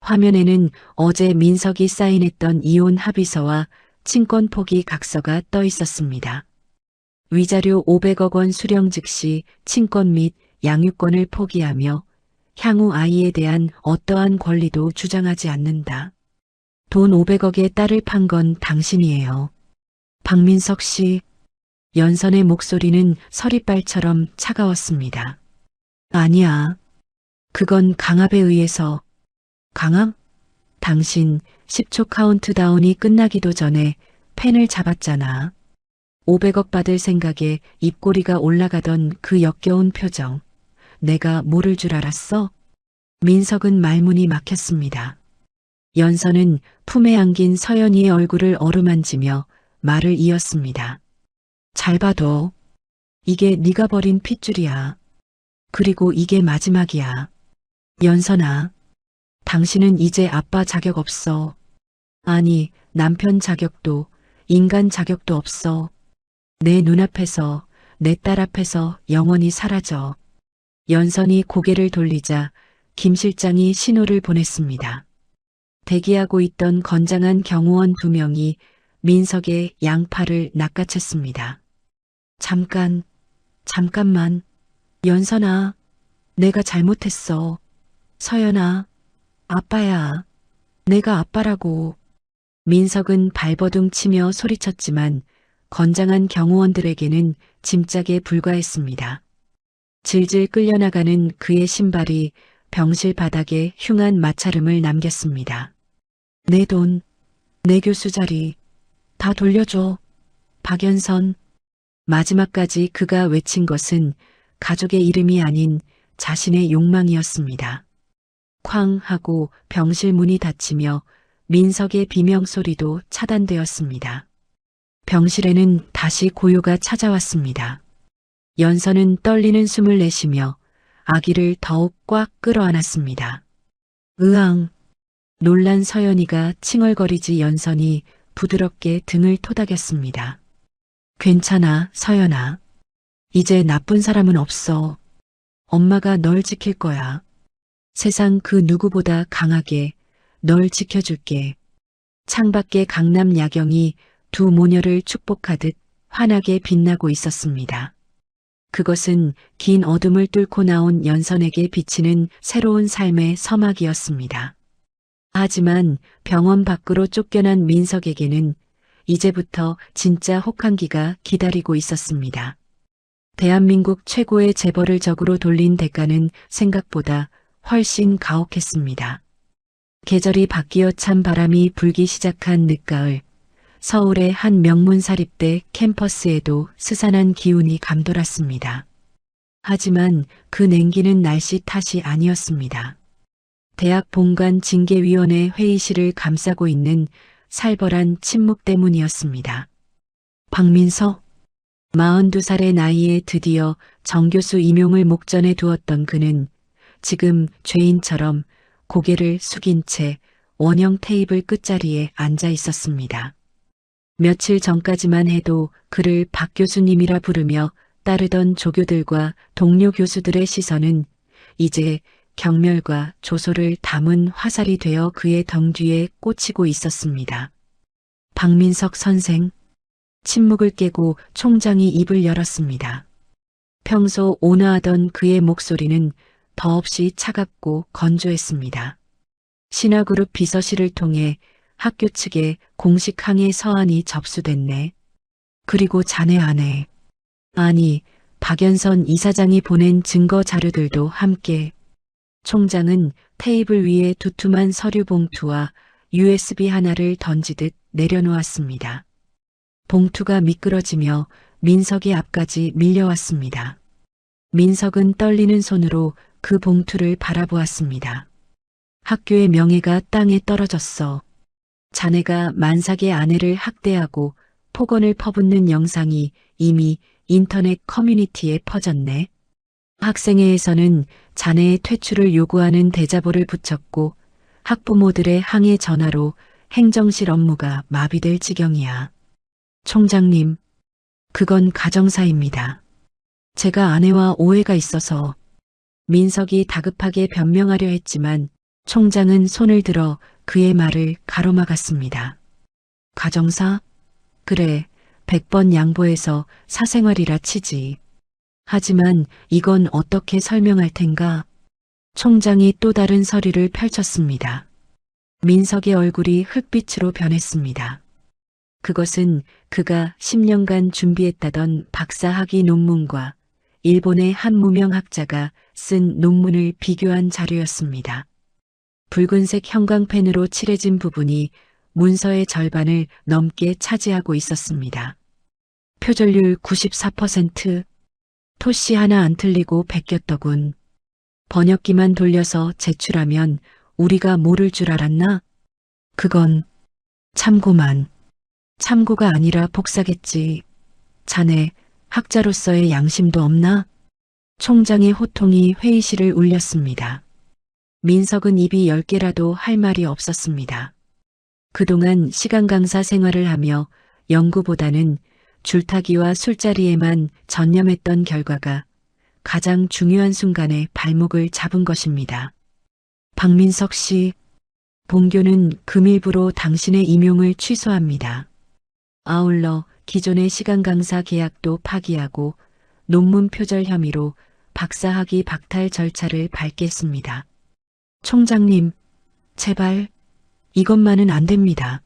화면에는 어제 민석이 사인했던 이혼 합의서와 친권 포기 각서가 떠 있었습니다. 위자료 500억 원 수령 즉시 친권 및 양육권을 포기하며 향후 아이에 대한 어떠한 권리도 주장하지 않는다. 돈 500억에 딸을 판 건 당신이에요. 박민석 씨. 연선의 목소리는 서리빨처럼 차가웠습니다. 아니야. 그건 강압에 의해서. 강압? 당신 10초 카운트다운이 끝나기도 전에 펜을 잡았잖아. 500억 받을 생각에 입꼬리가 올라가던 그 역겨운 표정. 내가 모를 줄 알았어? 민석은 말문이 막혔습니다. 연서는 품에 안긴 서연이의 얼굴을 어루만지며 말을 이었습니다. 잘 봐둬. 이게 네가 버린 핏줄이야. 그리고 이게 마지막이야. 연선아, 당신은 이제 아빠 자격 없어. 아니, 남편 자격도, 인간 자격도 없어. 내 눈앞에서, 내 딸 앞에서 영원히 사라져. 연선이 고개를 돌리자 김 실장이 신호를 보냈습니다. 대기하고 있던 건장한 경호원 2명이 민석의 양팔을 낚아챘습니다. 잠깐만. 연선아, 내가 잘못했어. 서연아, 아빠야. 내가 아빠라고. 민석은 발버둥 치며 소리쳤지만 건장한 경호원들에게는 짐짝에 불과했습니다. 질질 끌려나가는 그의 신발이 병실 바닥에 흉한 마찰음을 남겼습니다. 내 돈, 내 교수 자리, 다 돌려줘. 박연선. 마지막까지 그가 외친 것은 가족의 이름이 아닌 자신의 욕망이었습니다. 쾅 하고 병실 문이 닫히며 민석의 비명소리도 차단되었습니다. 병실에는 다시 고요가 찾아왔습니다. 연서는 떨리는 숨을 내쉬며 아기를 더욱 꽉 끌어안았습니다. 으앙. 놀란 서연이가 칭얼거리지 연선이 부드럽게 등을 토닥였습니다. 괜찮아, 서연아. 이제 나쁜 사람은 없어. 엄마가 널 지킬 거야. 세상 그 누구보다 강하게 널 지켜줄게. 창밖에 강남 야경이 두 모녀를 축복하듯 환하게 빛나고 있었습니다. 그것은 긴 어둠을 뚫고 나온 연선에게 비치는 새로운 삶의 서막이었습니다. 하지만 병원 밖으로 쫓겨난 민석에게는 이제부터 진짜 혹한기가 기다리고 있었습니다. 대한민국 최고의 재벌을 적으로 돌린 대가는 생각보다 훨씬 가혹했습니다. 계절이 바뀌어 찬 바람이 불기 시작한 늦가을, 서울의 한 명문사립대 캠퍼스에도 스산한 기운이 감돌았습니다. 하지만 그 냉기는 날씨 탓이 아니었습니다. 대학 본관 징계위원회 회의실을 감싸고 있는 살벌한 침묵 때문이었습니다. 박민석, 42살의 나이에 드디어 정교수 임용을 목전에 두었던 그는 지금 죄인처럼 고개를 숙인 채 원형 테이블 끝자리에 앉아 있었습니다. 며칠 전까지만 해도 그를 박 교수님이라 부르며 따르던 조교들과 동료 교수들의 시선은 이제 경멸과 조소를 담은 화살이 되어 그의 등 뒤에 꽂히고 있었습니다. 박민석 선생. 침묵을 깨고 총장이 입을 열었습니다. 평소 온화하던 그의 목소리는 더없이 차갑고 건조했습니다. 신화그룹 비서실을 통해 학교 측에 공식 항의 서한이 접수됐네. 그리고 자네 아내, 아니 박연선 이사장이 보낸 증거 자료들도 함께. 총장은 테이블 위에 두툼한 서류 봉투와 USB 하나를 던지듯 내려놓았습니다. 봉투가 미끄러지며 민석의 앞까지 밀려왔습니다. 민석은 떨리는 손으로 그 봉투를 바라보았습니다. 학교의 명예가 땅에 떨어졌어. 자네가 만삭의 아내를 학대하고 폭언을 퍼붓는 영상이 이미 인터넷 커뮤니티에 퍼졌네. 학생회에서는 자네의 퇴출을 요구하는 대자보를 붙였고 학부모들의 항해 전화로 행정실 업무가 마비될 지경이야. 총장님, 그건 가정사입니다. 제가 아내와 오해가 있어서. 민석이 다급하게 변명하려 했지만 총장은 손을 들어 그의 말을 가로막았습니다. 가정사? 그래, 100번 양보해서 사생활이라 치지. 하지만 이건 어떻게 설명할 텐가? 총장이 또 다른 서류를 펼쳤습니다. 민석의 얼굴이 흑빛으로 변했습니다. 그것은 그가 10년간 준비했다던 박사학위 논문과 일본의 한 무명학자가 쓴 논문을 비교한 자료였습니다. 붉은색 형광펜으로 칠해진 부분이 문서의 절반을 넘게 차지하고 있었습니다. 표절률 94%, 토씨 하나 안 틀리고 베꼈더군. 번역기만 돌려서 제출하면 우리가 모를 줄 알았나? 그건 참고만. 참고가 아니라 복사겠지. 자네 학자로서의 양심도 없나? 총장의 호통이 회의실을 울렸습니다. 민석은 입이 10개라도 할 말이 없었습니다. 그동안 시간 강사 생활을 하며 연구보다는 줄타기와 술자리에만 전념했던 결과가 가장 중요한 순간에 발목을 잡은 것입니다. 박민석 씨, 본교는 금일부로 당신의 임용을 취소합니다. 아울러 기존의 시간 강사 계약도 파기하고 논문 표절 혐의로 박사학위 박탈 절차를 밟겠습니다. 총장님, 제발 이것만은 안 됩니다.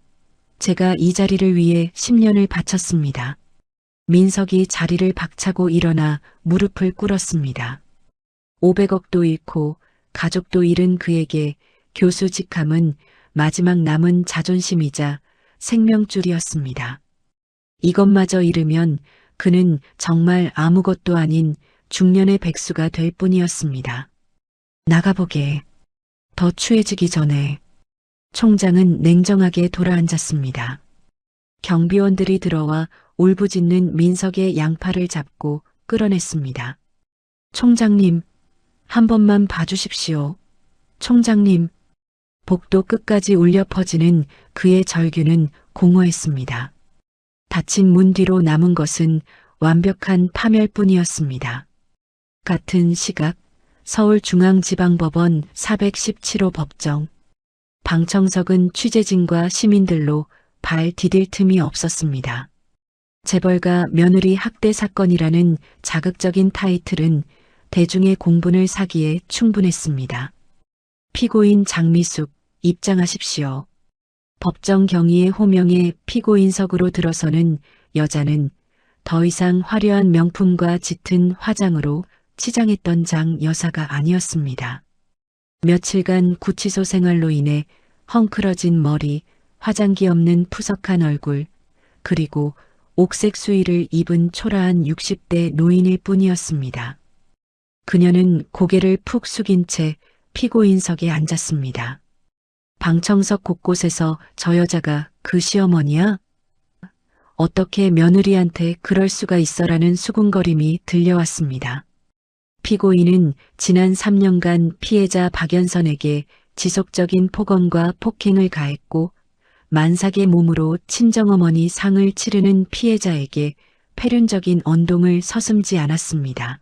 제가 이 자리를 위해 10년을 바쳤습니다. 민석이 자리를 박차고 일어나 무릎을 꿇었습니다. 500억도 잃고 가족도 잃은 그에게 교수 직함은 마지막 남은 자존심이자 생명줄이었습니다. 이것마저 잃으면 그는 정말 아무것도 아닌 중년의 백수가 될 뿐이었습니다. 나가보게. 더 추해지기 전에. 총장은 냉정하게 돌아앉았습니다. 경비원들이 들어와 울부짖는 민석의 양팔을 잡고 끌어냈습니다. 총장님, 한 번만 봐주십시오. 총장님, 복도 끝까지 울려 퍼지는 그의 절규는 공허했습니다. 닫힌 문 뒤로 남은 것은 완벽한 파멸뿐이었습니다. 같은 시각 서울중앙지방법원 417호 법정. 방청석은 취재진과 시민들로 발 디딜 틈이 없었습니다. 재벌가 며느리 학대 사건이라는 자극적인 타이틀은 대중의 공분을 사기에 충분했습니다. 피고인 장미숙, 입장하십시오. 법정 경위의 호명에 피고인석으로 들어서는 여자는 더 이상 화려한 명품과 짙은 화장으로 치장했던 장 여사가 아니었습니다. 며칠간 구치소 생활로 인해 헝클어진 머리, 화장기 없는 푸석한 얼굴, 그리고 옥색 수의를 입은 초라한 60대 노인일 뿐이었습니다. 그녀는 고개를 푹 숙인 채 피고인석에 앉았습니다. 방청석 곳곳에서 저 여자가 그 시어머니야? 어떻게 며느리한테 그럴 수가 있어라는 수군거림이 들려왔습니다. 피고인은 지난 3년간 피해자 박연선에게 지속적인 폭언과 폭행을 가했고 만삭의 몸으로 친정어머니 상을 치르는 피해자에게 폐륜적인 언동을 서슴지 않았습니다.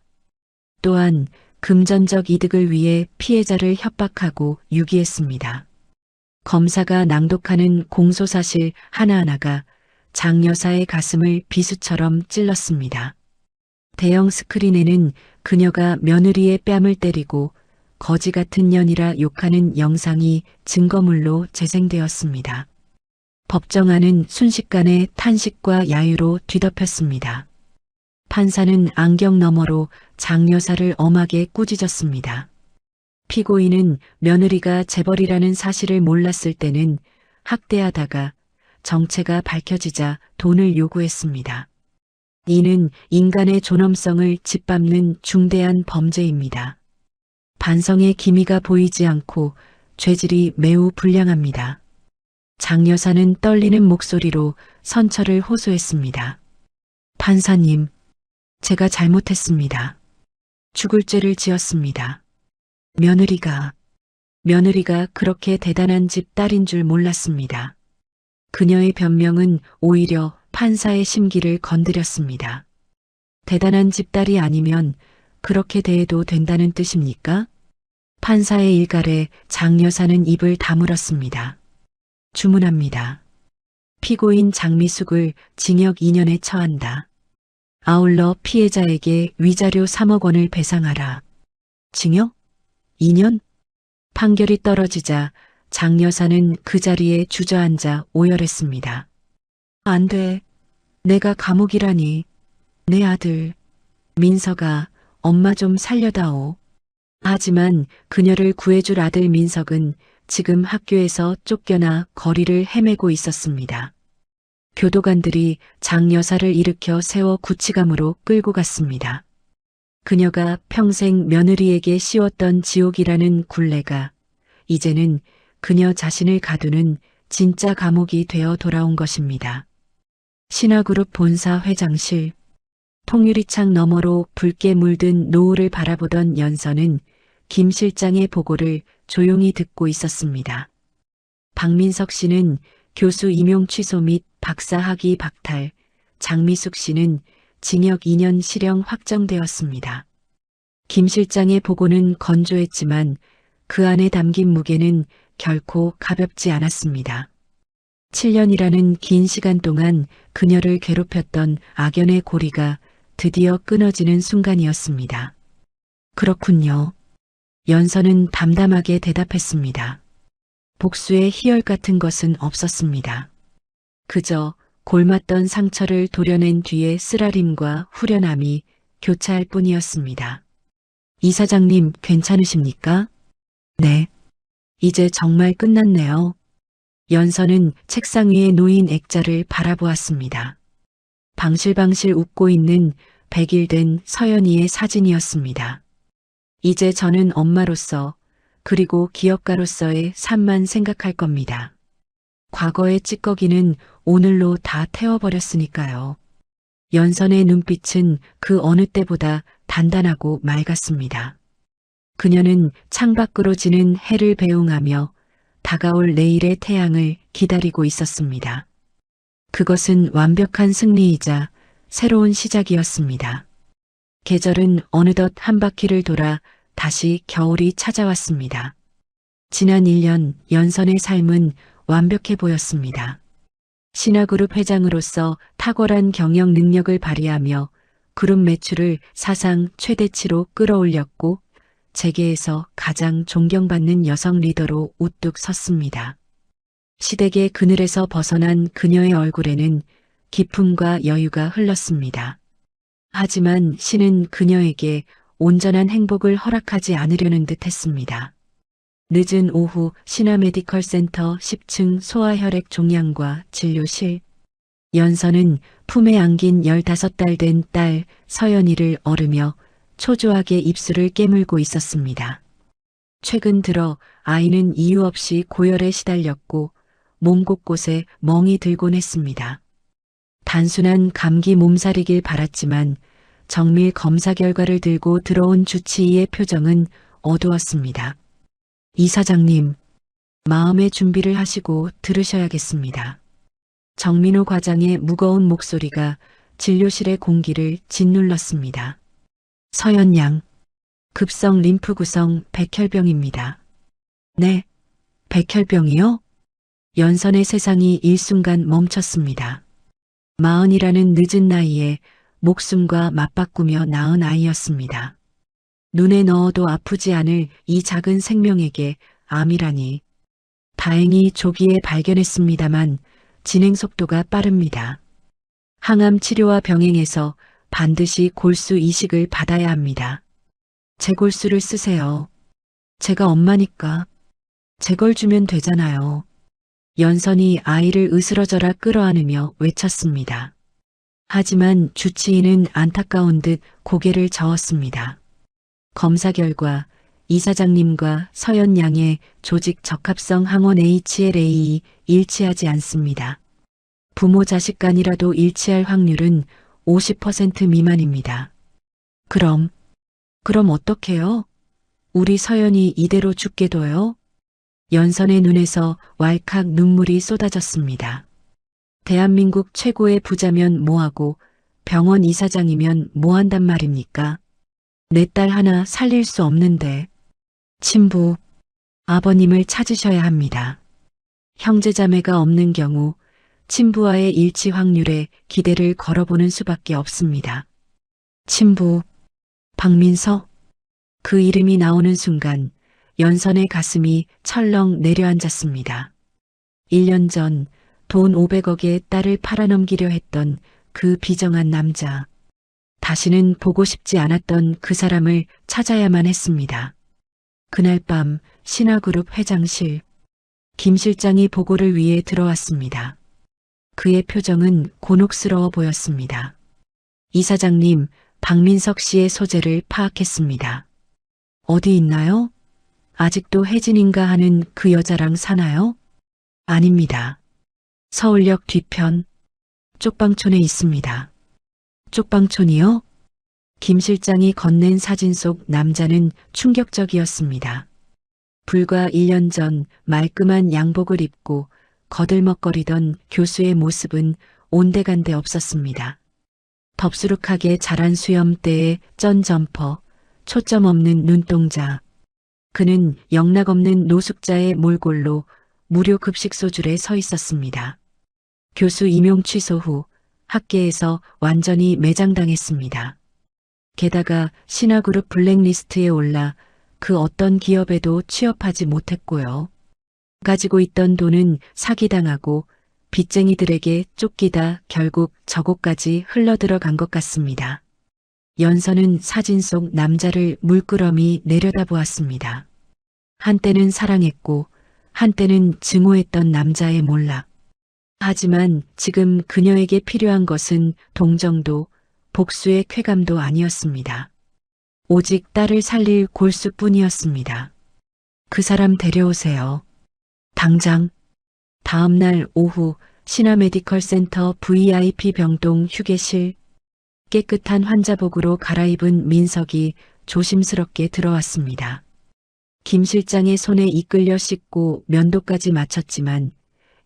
또한 금전적 이득을 위해 피해자를 협박하고 유기했습니다. 검사가 낭독하는 공소사실 하나하나가 장 여사의 가슴을 비수처럼 찔렀습니다. 대형 스크린에는 그녀가 며느리의 뺨을 때리고 거지 같은 년이라 욕하는 영상이 증거물로 재생되었습니다. 법정 안은 순식간에 탄식과 야유로 뒤덮였습니다. 판사는 안경 너머로 장 여사를 엄하게 꾸짖었습니다. 피고인은 며느리가 재벌이라는 사실을 몰랐을 때는 학대하다가 정체가 밝혀지자 돈을 요구했습니다. 이는 인간의 존엄성을 짓밟는 중대한 범죄입니다. 반성의 기미가 보이지 않고 죄질이 매우 불량합니다. 장 여사는 떨리는 목소리로 선처를 호소했습니다. 판사님, 제가 잘못했습니다. 죽을 죄를 지었습니다. 며느리가 그렇게 대단한 집 딸인 줄 몰랐습니다. 그녀의 변명은 오히려 판사의 심기를 건드렸습니다. 대단한 집 딸이 아니면 그렇게 대해도 된다는 뜻입니까? 판사의 일갈에 장 여사는 입을 다물었습니다. 주문합니다. 피고인 장미숙을 징역 2년에 처한다. 아울러 피해자에게 위자료 3억 원을 배상하라. 징역? 2년? 판결이 떨어지자 장 여사는 그 자리에 주저앉아 오열했습니다. 안 돼. 내가 감옥이라니. 내 아들. 민서가 엄마 좀 살려다오. 하지만 그녀를 구해줄 아들 민석은 지금 학교에서 쫓겨나 거리를 헤매고 있었습니다. 교도관들이 장 여사를 일으켜 세워 구치감으로 끌고 갔습니다. 그녀가 평생 며느리에게 씌웠던 지옥이라는 굴레가 이제는 그녀 자신을 가두는 진짜 감옥이 되어 돌아온 것입니다. 신화그룹 본사 회장실. 통유리창 너머로 붉게 물든 노을을 바라보던 연서는 김 실장의 보고를 조용히 듣고 있었습니다. 박민석 씨는 교수 임용 취소 및 박사 학위 박탈, 장미숙 씨는 징역 2년 실형 확정되었습니다. 김 실장의 보고는 건조했지만 그 안에 담긴 무게는 결코 가볍지 않았습니다. 7년이라는 긴 시간 동안 그녀를 괴롭혔던 악연의 고리가 드디어 끊어지는 순간이었습니다. 그렇군요. 연서는 담담하게 대답했습니다. 복수의 희열 같은 것은 없었습니다. 그저 골맞던 상처를 도려낸 뒤에 쓰라림과 후련함이 교차할 뿐이었습니다. 이사장님 괜찮으십니까? 네. 이제 정말 끝났네요. 연서는 책상 위에 놓인 액자를 바라보았습니다. 방실방실 웃고 있는 100일 된 서연이의 사진이었습니다. 이제 저는 엄마로서 그리고 기업가로서의 삶만 생각할 겁니다. 과거의 찌꺼기는 오늘로 다 태워버렸으니까요. 연선의 눈빛은 그 어느 때보다 단단하고 맑았습니다. 그녀는 창밖으로 지는 해를 배웅하며 다가올 내일의 태양을 기다리고 있었습니다. 그것은 완벽한 승리이자 새로운 시작이었습니다. 계절은 어느덧 한 바퀴를 돌아 다시 겨울이 찾아왔습니다. 지난 1년 연선의 삶은 완벽해 보였습니다. 신화그룹 회장으로서 탁월한 경영 능력을 발휘하며 그룹 매출을 사상 최대치로 끌어올렸고 재계에서 가장 존경받는 여성 리더로 우뚝 섰습니다. 시댁의 그늘에서 벗어난 그녀의 얼굴에는 기쁨과 여유가 흘렀습니다. 하지만 신은 그녀에게 온전한 행복을 허락하지 않으려는 듯 했습니다. 늦은 오후 신화메디컬센터 10층 소아혈액 종양과 진료실. 연서는 품에 안긴 15달 된 딸 서연이를 얼으며 초조하게 입술을 깨물고 있었습니다. 최근 들어 아이는 이유 없이 고열에 시달렸고 몸 곳곳에 멍이 들곤 했습니다. 단순한 감기 몸살이길 바랐지만 정밀 검사 결과를 들고 들어온 주치의의 표정은 어두웠습니다. 이사장님, 마음의 준비를 하시고 들으셔야겠습니다. 정민호 과장의 무거운 목소리가 진료실의 공기를 짓눌렀습니다. 서연 양, 급성 림프 구성 백혈병입니다. 네, 백혈병이요? 연선의 세상이 일순간 멈췄습니다. 40이라는 늦은 나이에 목숨과 맞바꾸며 낳은 아이였습니다. 눈에 넣어도 아프지 않을 이 작은 생명에게 암이라니. 다행히 조기에 발견했습니다만 진행 속도가 빠릅니다. 항암 치료와 병행해서 반드시 골수 이식을 받아야 합니다. 제 골수를 쓰세요. 제가 엄마니까. 제 걸 주면 되잖아요. 연선이 아이를 으스러져라 끌어안으며 외쳤습니다. 하지만 주치의는 안타까운 듯 고개를 저었습니다. 검사 결과 이 사장님과 서연 양의 조직 적합성 항원 HLA 일치하지 않습니다. 부모 자식 간이라도 일치할 확률은 50% 미만입니다. 그럼 어떡해요? 우리 서연이 이대로 죽게 둬요? 연선의 눈에서 왈칵 눈물이 쏟아졌습니다. 대한민국 최고의 부자면 뭐하고 병원 이사장이면 뭐한단 말입니까? 내 딸 하나 살릴 수 없는데. 친부, 아버님을 찾으셔야 합니다. 형제자매가 없는 경우 친부와의 일치 확률에 기대를 걸어보는 수밖에 없습니다. 친부, 박민서? 그 이름이 나오는 순간 연선의 가슴이 철렁 내려앉았습니다. 1년 전 돈 500억에 딸을 팔아넘기려 했던 그 비정한 남자. 다시는 보고 싶지 않았던 그 사람을 찾아야만 했습니다. 그날 밤 신화그룹 회장실. 김 실장이 보고를 위해 들어왔습니다. 그의 표정은 곤혹스러워 보였습니다. 이 사장님, 박민석 씨의 소재를 파악했습니다. 어디 있나요? 아직도 혜진인가 하는 그 여자랑 사나요? 아닙니다. 서울역 뒤편 쪽방촌에 있습니다. 쪽방촌이요? 김 실장이 건넨 사진 속 남자는 충격적이었습니다. 불과 1년 전 말끔한 양복을 입고 거들먹거리던 교수의 모습은 온데간데 없었습니다. 덥수룩하게 자란 수염대에 쩐 점퍼, 초점 없는 눈동자. 그는 영락없는 노숙자의 몰골로 무료 급식 소줄에 서 있었습니다. 교수 임용 취소 후 학계에서 완전히 매장당했습니다. 게다가 신화그룹 블랙리스트에 올라 그 어떤 기업에도 취업하지 못했고요. 가지고 있던 돈은 사기당하고 빚쟁이들에게 쫓기다 결국 저곳까지 흘러들어간 것 같습니다. 연선은 사진 속 남자를 물끄러미 내려다보았습니다. 한때는 사랑했고 한때는 증오했던 남자의 몰락. 하지만 지금 그녀에게 필요한 것은 동정도 복수의 쾌감도 아니었습니다. 오직 딸을 살릴 골수뿐이었습니다. 그 사람 데려오세요. 당장. 다음 날 오후 신화 메디컬 센터 VIP 병동 휴게실. 깨끗한 환자복으로 갈아입은 민석이 조심스럽게 들어왔습니다. 김 실장의 손에 이끌려 씻고 면도까지 마쳤지만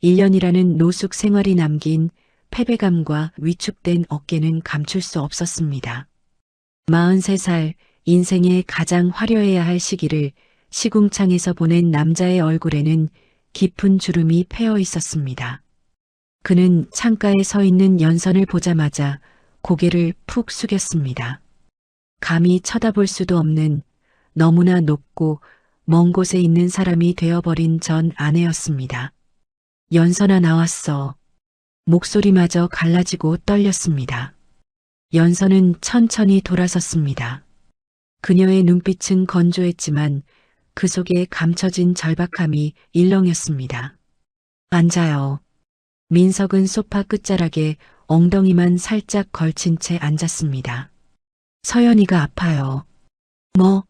1년이라는 노숙 생활이 남긴 패배감과 위축된 어깨는 감출 수 없었습니다. 43살 인생의 가장 화려해야 할 시기를 시궁창에서 보낸 남자의 얼굴에는 깊은 주름이 패어 있었습니다. 그는 창가에 서 있는 연선을 보자마자 고개를 푹 숙였습니다. 감히 쳐다볼 수도 없는 너무나 높고 먼 곳에 있는 사람이 되어버린 전 아내였습니다. 연선아 나왔어. 목소리마저 갈라지고 떨렸습니다. 연선은 천천히 돌아섰습니다. 그녀의 눈빛은 건조했지만 그 속에 감춰진 절박함이 일렁였습니다. 앉아요. 민석은 소파 끝자락에 엉덩이만 살짝 걸친 채 앉았습니다. 서연이가 아파요. 뭐?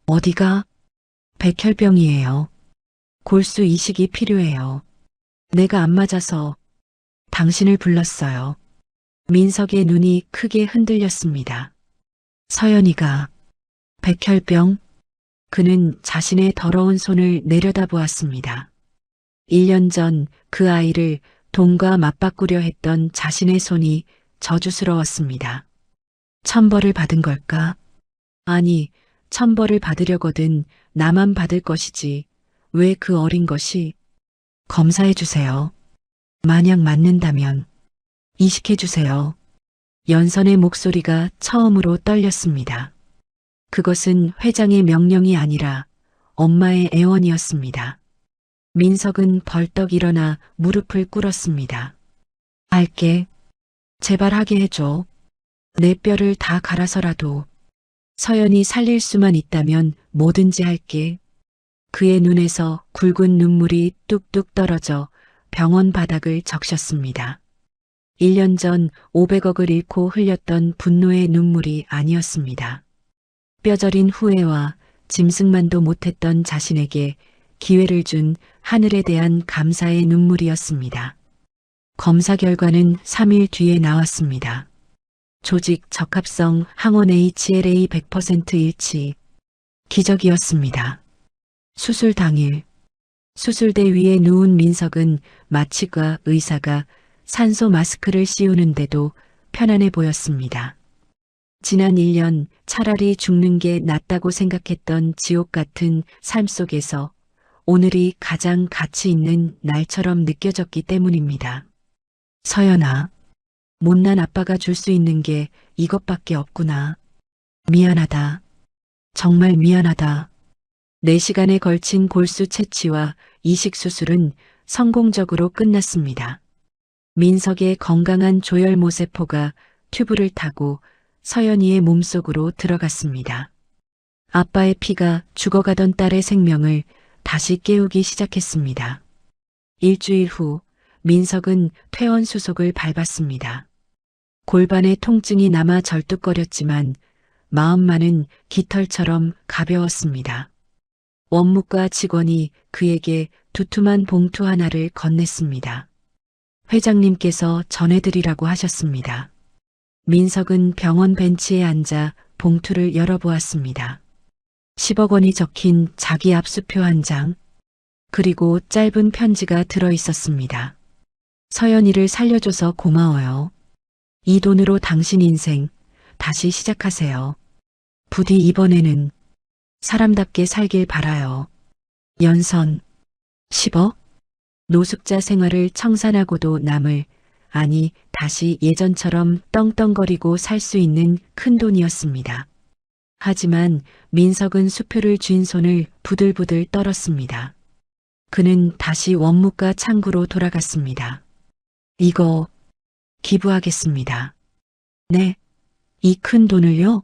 어디가? 백혈병이에요. 골수 이식이 필요해요. 내가 안 맞아서 당신을 불렀어요. 민석의 눈이 크게 흔들렸습니다. 서연이가 백혈병? 그는 자신의 더러운 손을 내려다보았습니다. 1년 전 그 아이를 돈과 맞바꾸려 했던 자신의 손이 저주스러웠습니다. 천벌을 받은 걸까? 아니, 천벌을 받으려거든 나만 받을 것이지. 왜 그 어린 것이? 검사해 주세요. 만약 맞는다면 이식해 주세요. 연선의 목소리가 처음으로 떨렸습니다. 그것은 회장의 명령이 아니라 엄마의 애원이었습니다. 민석은 벌떡 일어나 무릎을 꿇었습니다. 할게. 제발 하게 해줘. 내 뼈를 다 갈아서라도 서연이 살릴 수만 있다면 뭐든지 할게. 그의 눈에서 굵은 눈물이 뚝뚝 떨어져 병원 바닥을 적셨습니다. 1년 전 500억을 잃고 흘렸던 분노의 눈물이 아니었습니다. 뼈저린 후회와 짐승만도 못했던 자신에게 기회를 준 하늘에 대한 감사의 눈물이었습니다. 검사 결과는 3일 뒤에 나왔습니다. 조직 적합성 항원 HLA 100% 일치. 기적이었습니다. 수술 당일 수술대 위에 누운 민석은 마취과 의사가 산소 마스크를 씌우는데도 편안해 보였습니다. 지난 1년 차라리 죽는 게 낫다고 생각했던 지옥 같은 삶 속에서 오늘이 가장 가치 있는 날처럼 느껴졌기 때문입니다. 서연아, 못난 아빠가 줄 수 있는 게 이것밖에 없구나. 미안하다. 정말 미안하다. 4시간에 걸친 골수 채취와 이식 수술은 성공적으로 끝났습니다. 민석의 건강한 조혈모세포가 튜브를 타고 서연이의 몸속으로 들어갔습니다. 아빠의 피가 죽어가던 딸의 생명을 다시 깨우기 시작했습니다. 일주일 후 민석은 퇴원 수속을 밟았습니다. 골반에 통증이 남아 절뚝거렸지만 마음만은 깃털처럼 가벼웠습니다. 원무과 직원이 그에게 두툼한 봉투 하나를 건넸습니다. 회장님께서 전해드리라고 하셨습니다. 민석은 병원 벤치에 앉아 봉투를 열어보았습니다. 10억 원이 적힌 자기 압수표 한 장, 그리고 짧은 편지가 들어있었습니다. 서연이를 살려줘서 고마워요. 이 돈으로 당신 인생 다시 시작하세요. 부디 이번에는 사람답게 살길 바라요. 연선 10억? 노숙자 생활을 청산하고도 남을, 아니 다시 예전처럼 떵떵거리고 살 수 있는 큰 돈이었습니다. 하지만 민석은 수표를 쥔 손을 부들부들 떨었습니다. 그는 다시 원무과 창구로 돌아갔습니다. 이거 기부하겠습니다. 네? 이 큰 돈을요?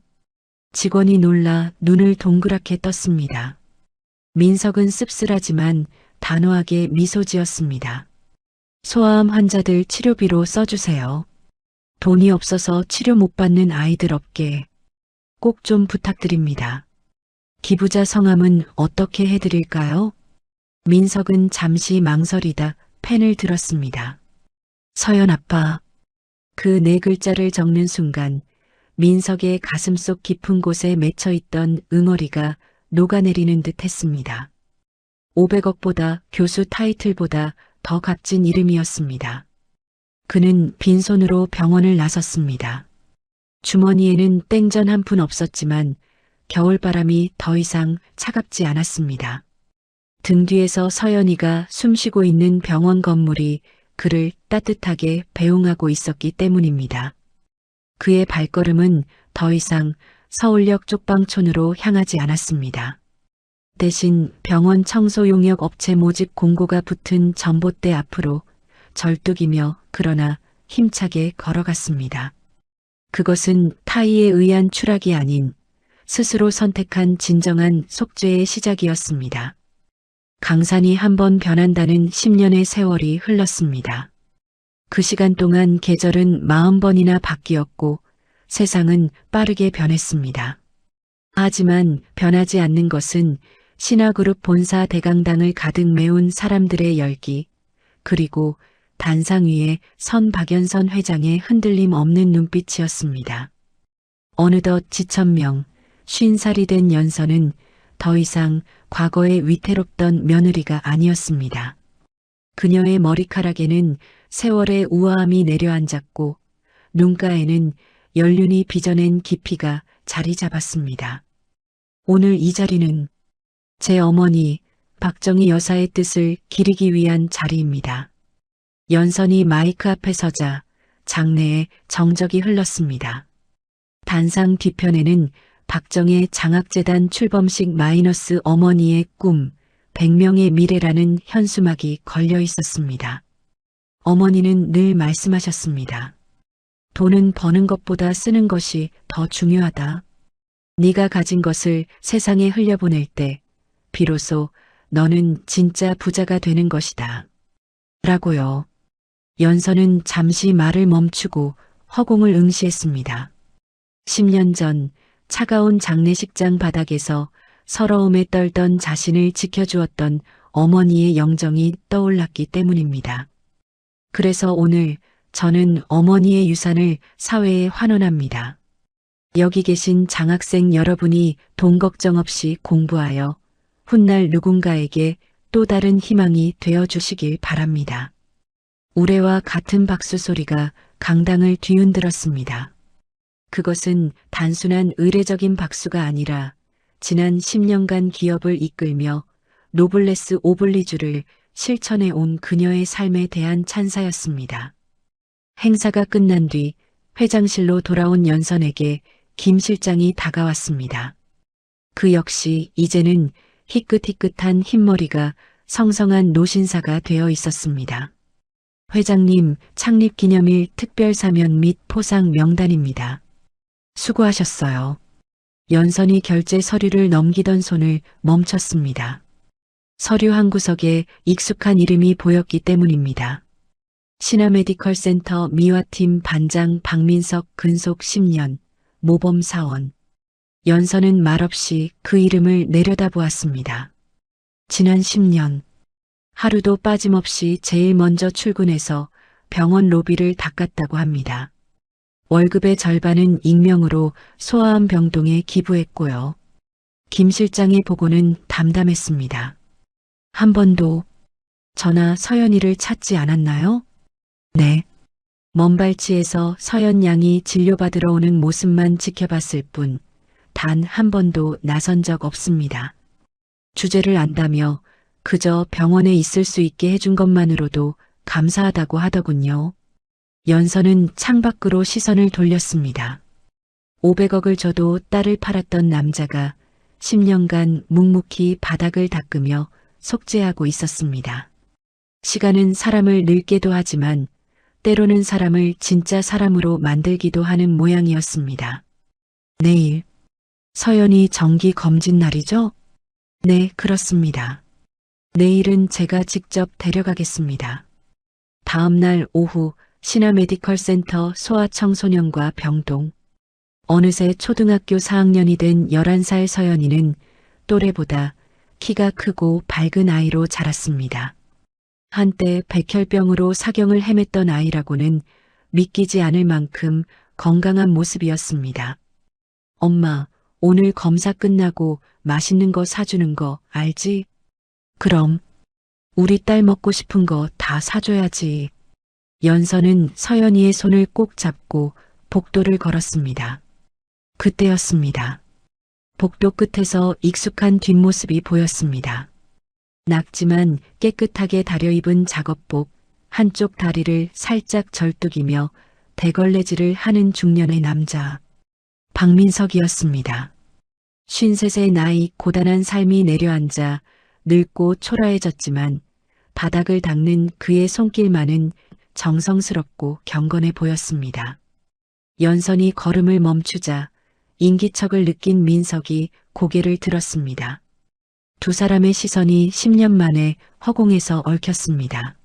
직원이 놀라 눈을 동그랗게 떴습니다. 민석은 씁쓸하지만 단호하게 미소 지었습니다. 소아암 환자들 치료비로 써주세요. 돈이 없어서 치료 못 받는 아이들 없게 꼭 좀 부탁드립니다. 기부자 성함은 어떻게 해드릴까요? 민석은 잠시 망설이다 펜을 들었습니다. 서연 아빠. 그 4글자를 적는 순간 민석의 가슴속 깊은 곳에 맺혀있던 응어리가 녹아내리는 듯 했습니다. 500억보다 교수 타이틀보다 더 값진 이름이었습니다. 그는 빈손으로 병원을 나섰습니다. 주머니에는 땡전 한 푼 없었지만 겨울바람이 더 이상 차갑지 않았습니다. 등 뒤에서 서연이가 숨쉬고 있는 병원 건물이 그를 따뜻하게 배웅하고 있었기 때문입니다. 그의 발걸음은 더 이상 서울역 쪽방촌으로 향하지 않았습니다. 대신 병원 청소 용역 업체 모집 공고가 붙은 전봇대 앞으로 절뚝이며 그러나 힘차게 걸어갔습니다. 그것은 타의에 의한 추락이 아닌 스스로 선택한 진정한 속죄의 시작이었습니다. 강산이 한번 변한다는 10년의 세월이 흘렀습니다. 그 시간 동안 계절은 40번이나 바뀌었고 세상은 빠르게 변했습니다. 하지만 변하지 않는 것은 신화그룹 본사 대강당을 가득 메운 사람들의 열기, 그리고 단상 위에 선 박연선 회장의 흔들림 없는 눈빛이었습니다. 어느덧 지천명, 50살이 된 연선은 더 이상 과거의 위태롭던 며느리가 아니었습니다. 그녀의 머리카락에는 세월의 우아함이 내려앉았고 눈가에는 연륜이 빚어낸 깊이가 자리 잡았습니다. 오늘 이 자리는 제 어머니 박정희 여사의 뜻을 기리기 위한 자리입니다. 연선이 마이크 앞에 서자 장내에 정적이 흘렀습니다. 단상 뒤편에는 박정의 장학재단 출범식 마이너스 어머니의 꿈, 100명의 미래라는 현수막이 걸려 있었습니다. 어머니는 늘 말씀하셨습니다. 돈은 버는 것보다 쓰는 것이 더 중요하다. 네가 가진 것을 세상에 흘려보낼 때 비로소 너는 진짜 부자가 되는 것이다. 라고요. 연서는 잠시 말을 멈추고 허공을 응시했습니다. 10년 전 차가운 장례식장 바닥에서 서러움에 떨던 자신을 지켜주었던 어머니의 영정이 떠올랐기 때문입니다. 그래서 오늘 저는 어머니의 유산을 사회에 환원합니다. 여기 계신 장학생 여러분이 돈 걱정 없이 공부하여 훗날 누군가에게 또 다른 희망이 되어 주시길 바랍니다. 우레와 같은 박수 소리가 강당을 뒤흔들었습니다. 그것은 단순한 의례적인 박수가 아니라 지난 10년간 기업을 이끌며 노블레스 오블리주를 실천해 온 그녀의 삶에 대한 찬사였습니다. 행사가 끝난 뒤 회장실로 돌아온 연선에게 김 실장이 다가왔습니다. 그 역시 이제는 희끗희끗한 흰머리가 성성한 노신사가 되어 있었습니다. 회장님, 창립기념일 특별사면 및 포상 명단입니다. 수고하셨어요. 연선이 결제 서류를 넘기던 손을 멈췄습니다. 서류 한 구석에 익숙한 이름이 보였기 때문입니다. 신화메디컬센터 미화팀 반장 박민석 근속 10년, 모범 사원. 연선은 말없이 그 이름을 내려다보았습니다. 지난 10년, 하루도 빠짐없이 제일 먼저 출근해서 병원 로비를 닦았다고 합니다. 월급의 절반은 익명으로 소아암 병동에 기부했고요. 김 실장의 보고는 담담했습니다. 한 번도 저나 서연이를 찾지 않았나요? 네. 먼발치에서 서연 양이 진료받으러 오는 모습만 지켜봤을 뿐 단 한 번도 나선 적 없습니다. 주제를 안다며 그저 병원에 있을 수 있게 해준 것만으로도 감사하다고 하더군요. 연선은 창밖으로 시선을 돌렸습니다. 500억을 줘도 딸을 팔았던 남자가 10년간 묵묵히 바닥을 닦으며 속죄하고 있었습니다. 시간은 사람을 늙게도 하지만 때로는 사람을 진짜 사람으로 만들기도 하는 모양이었습니다. 내일, 서연이 정기 검진 날이죠? 네, 그렇습니다. 내일은 제가 직접 데려가겠습니다. 다음 날 오후 신화메디컬센터 소아청소년과 병동. 어느새 초등학교 4학년이 된 11살 서연이는 또래보다 키가 크고 밝은 아이로 자랐습니다. 한때 백혈병으로 사경을 헤맸던 아이라고는 믿기지 않을 만큼 건강한 모습이었습니다. 엄마, 오늘 검사 끝나고 맛있는 거 사주는 거 알지? 그럼 우리 딸 먹고 싶은 거 다 사줘야지. 연서는 서연이의 손을 꼭 잡고 복도를 걸었습니다. 그때였습니다. 복도 끝에서 익숙한 뒷모습이 보였습니다. 낙지만 깨끗하게 다려입은 작업복, 한쪽 다리를 살짝 절뚝이며 대걸레질을 하는 중년의 남자. 박민석이었습니다. 53의 나이 고단한 삶이 내려앉아 늙고 초라해졌지만 바닥을 닦는 그의 손길만은 정성스럽고 경건해 보였습니다. 연선이 걸음을 멈추자 인기척을 느낀 민석이 고개를 들었습니다. 두 사람의 시선이 10년 만에 허공에서 얽혔습니다.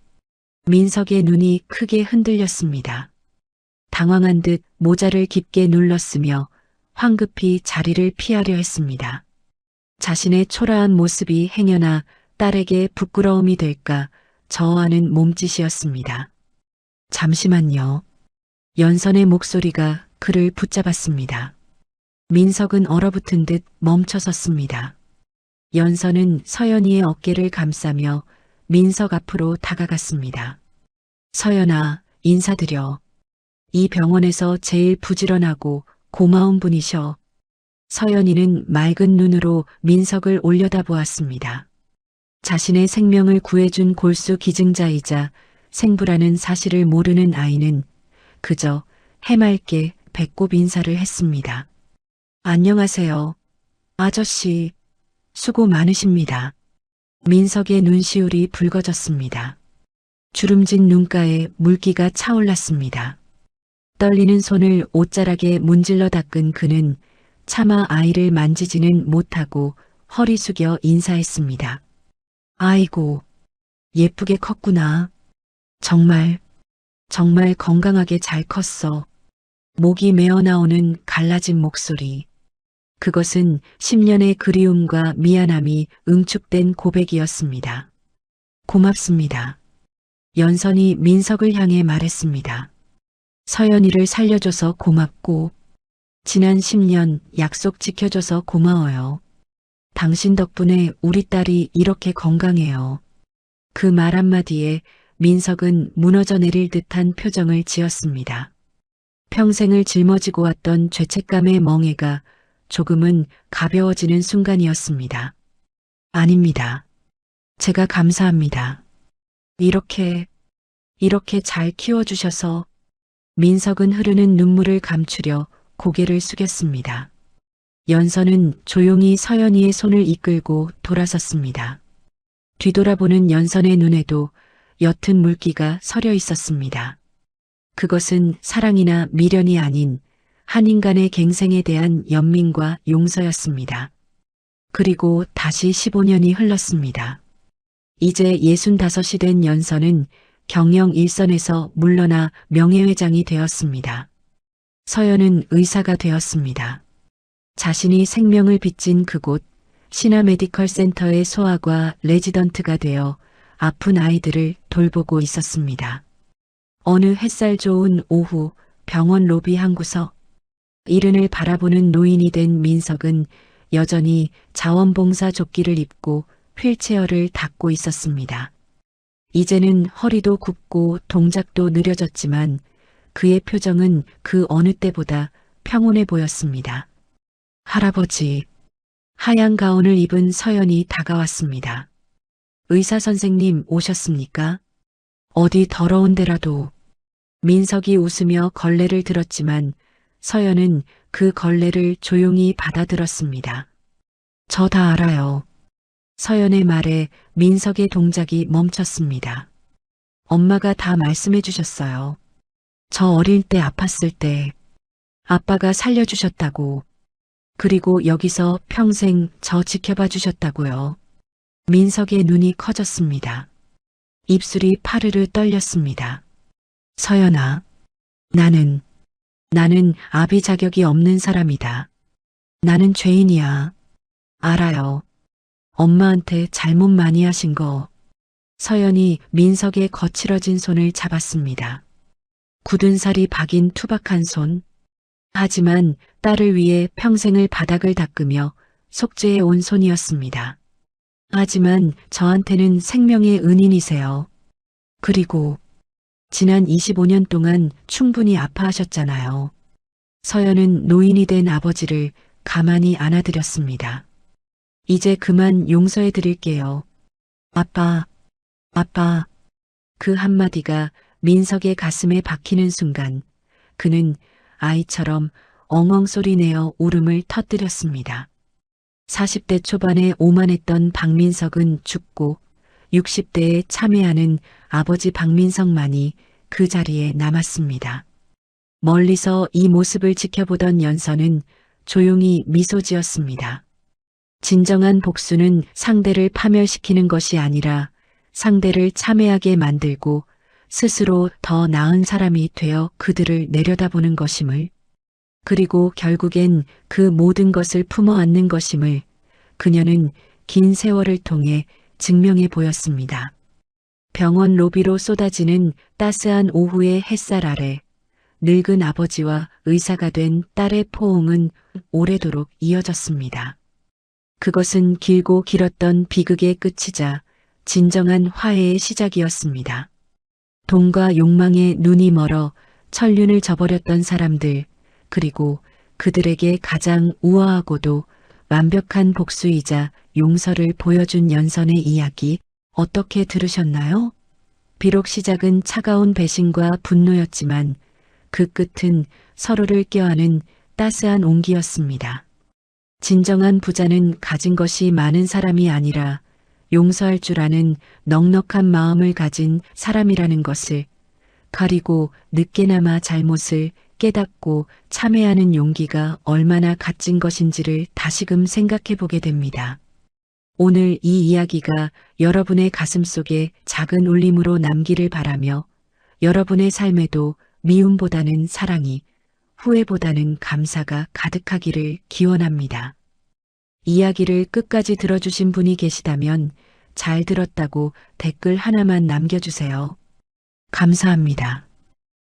민석의 눈이 크게 흔들렸습니다. 당황한 듯 모자를 깊게 눌렀으며 황급히 자리를 피하려 했습니다. 자신의 초라한 모습이 행여나 딸에게 부끄러움이 될까 저어하는 몸짓이었습니다. 잠시만요. 연선의 목소리가 그를 붙잡았습니다. 민석은 얼어붙은 듯 멈춰섰습니다. 연선은 서연이의 어깨를 감싸며 민석 앞으로 다가갔습니다. 서연아, 인사드려. 이 병원에서 제일 부지런하고 고마운 분이셔. 서연이는 맑은 눈으로 민석을 올려다보았습니다. 자신의 생명을 구해준 골수 기증자이자 생부라는 사실을 모르는 아이는 그저 해맑게 배꼽 인사를 했습니다. 안녕하세요. 아저씨, 수고 많으십니다. 민석의 눈시울이 붉어졌습니다. 주름진 눈가에 물기가 차올랐습니다. 떨리는 손을 옷자락에 문질러 닦은 그는 차마 아이를 만지지는 못하고 허리 숙여 인사했습니다. 아이고, 예쁘게 컸구나. 정말 건강하게 잘 컸어. 목이 메어나오는 갈라진 목소리. 그것은 10년의 그리움과 미안함이 응축된 고백이었습니다. 고맙습니다. 연선이 민석을 향해 말했습니다. 서연이를 살려줘서 고맙고, 지난 10년 약속 지켜줘서 고마워요. 당신 덕분에 우리 딸이 이렇게 건강해요. 그 말 한마디에 민석은 무너져 내릴 듯한 표정을 지었습니다. 평생을 짊어지고 왔던 죄책감의 멍해가 조금은 가벼워지는 순간이었습니다. 아닙니다. 제가 감사합니다. 이렇게 잘 키워주셔서. 민석은 흐르는 눈물을 감추려 고개를 숙였습니다. 연선은 조용히 서연이의 손을 이끌고 돌아섰습니다. 뒤돌아보는 연선의 눈에도 옅은 물기가 서려 있었습니다. 그것은 사랑이나 미련이 아닌 한 인간의 갱생에 대한 연민과 용서였습니다. 그리고 다시 15년이 흘렀습니다. 이제 65이 된 연선은 경영 일선에서 물러나 명예회장이 되었습니다. 서연은 의사가 되었습니다. 자신이 생명을 빚진 그곳 신화 메디컬 센터의 소아과 레지던트가 되어 아픈 아이들을 돌보고 있었습니다. 어느 햇살 좋은 오후 병원 로비 한 구석, 이른을 바라보는 노인이 된 민석은 여전히 자원봉사 조끼를 입고 휠체어를 닦고 있었습니다. 이제는 허리도 굽고 동작도 느려졌지만 그의 표정은 그 어느 때보다 평온해 보였습니다. 할아버지, 하얀 가운을 입은 서연이 다가왔습니다. 의사 선생님 오셨습니까? 어디 더러운 데라도. 민석이 웃으며 걸레를 들었지만 서연은 그 걸레를 조용히 받아들었습니다. 저 다 알아요. 서연의 말에 민석의 동작이 멈췄습니다. 엄마가 다 말씀해 주셨어요. 저 어릴 때 아팠을 때 아빠가 살려주셨다고. 그리고 여기서 평생 저 지켜봐 주셨다고요. 민석의 눈이 커졌습니다. 입술이 파르르 떨렸습니다. 서연아, 나는 아비 자격이 없는 사람이다. 나는 죄인이야. 알아요. 엄마한테 잘못 많이 하신 거. 서연이 민석의 거칠어진 손을 잡았습니다. 굳은 살이 박인 투박한 손. 하지만 딸을 위해 평생을 바닥을 닦으며 속죄해 온 손이었습니다. 하지만 저한테는 생명의 은인이세요. 그리고 지난 25년 동안 충분히 아파하셨잖아요. 서연은 노인이 된 아버지를 가만히 안아드렸습니다. 이제 그만 용서해 드릴게요. 아빠. 그 한마디가 민석의 가슴에 박히는 순간 그는 아이처럼 엉엉 소리내어 울음을 터뜨렸습니다. 40대 초반에 오만했던 박민석은 죽고 60대에 참회하는 아버지 박민석만이 그 자리에 남았습니다. 멀리서 이 모습을 지켜보던 연선은 조용히 미소 지었습니다. 진정한 복수는 상대를 파멸시키는 것이 아니라 상대를 참회하게 만들고 스스로 더 나은 사람이 되어 그들을 내려다보는 것임을, 그리고 결국엔 그 모든 것을 품어 안는 것임을 그녀는 긴 세월을 통해 증명해 보였습니다. 병원 로비로 쏟아지는 따스한 오후의 햇살 아래 늙은 아버지와 의사가 된 딸의 포옹은 오래도록 이어졌습니다. 그것은 길고 길었던 비극의 끝이자 진정한 화해의 시작이었습니다. 돈과 욕망에 눈이 멀어 천륜을 저버렸던 사람들, 그리고 그들에게 가장 우아하고도 완벽한 복수이자 용서를 보여준 연선의 이야기 어떻게 들으셨나요? 비록 시작은 차가운 배신과 분노였지만 그 끝은 서로를 껴안은 따스한 온기였습니다. 진정한 부자는 가진 것이 많은 사람이 아니라 용서할 줄 아는 넉넉한 마음을 가진 사람이라는 것을, 그리고 늦게나마 잘못을 깨닫고 참회하는 용기가 얼마나 값진 것인지를 다시금 생각해 보게 됩니다. 오늘 이 이야기가 여러분의 가슴속에 작은 울림으로 남기를 바라며 여러분의 삶에도 미움보다는 사랑이, 후회보다는 감사가 가득하기를 기원합니다. 이야기를 끝까지 들어주신 분이 계시다면 잘 들었다고 댓글 하나만 남겨주세요. 감사합니다.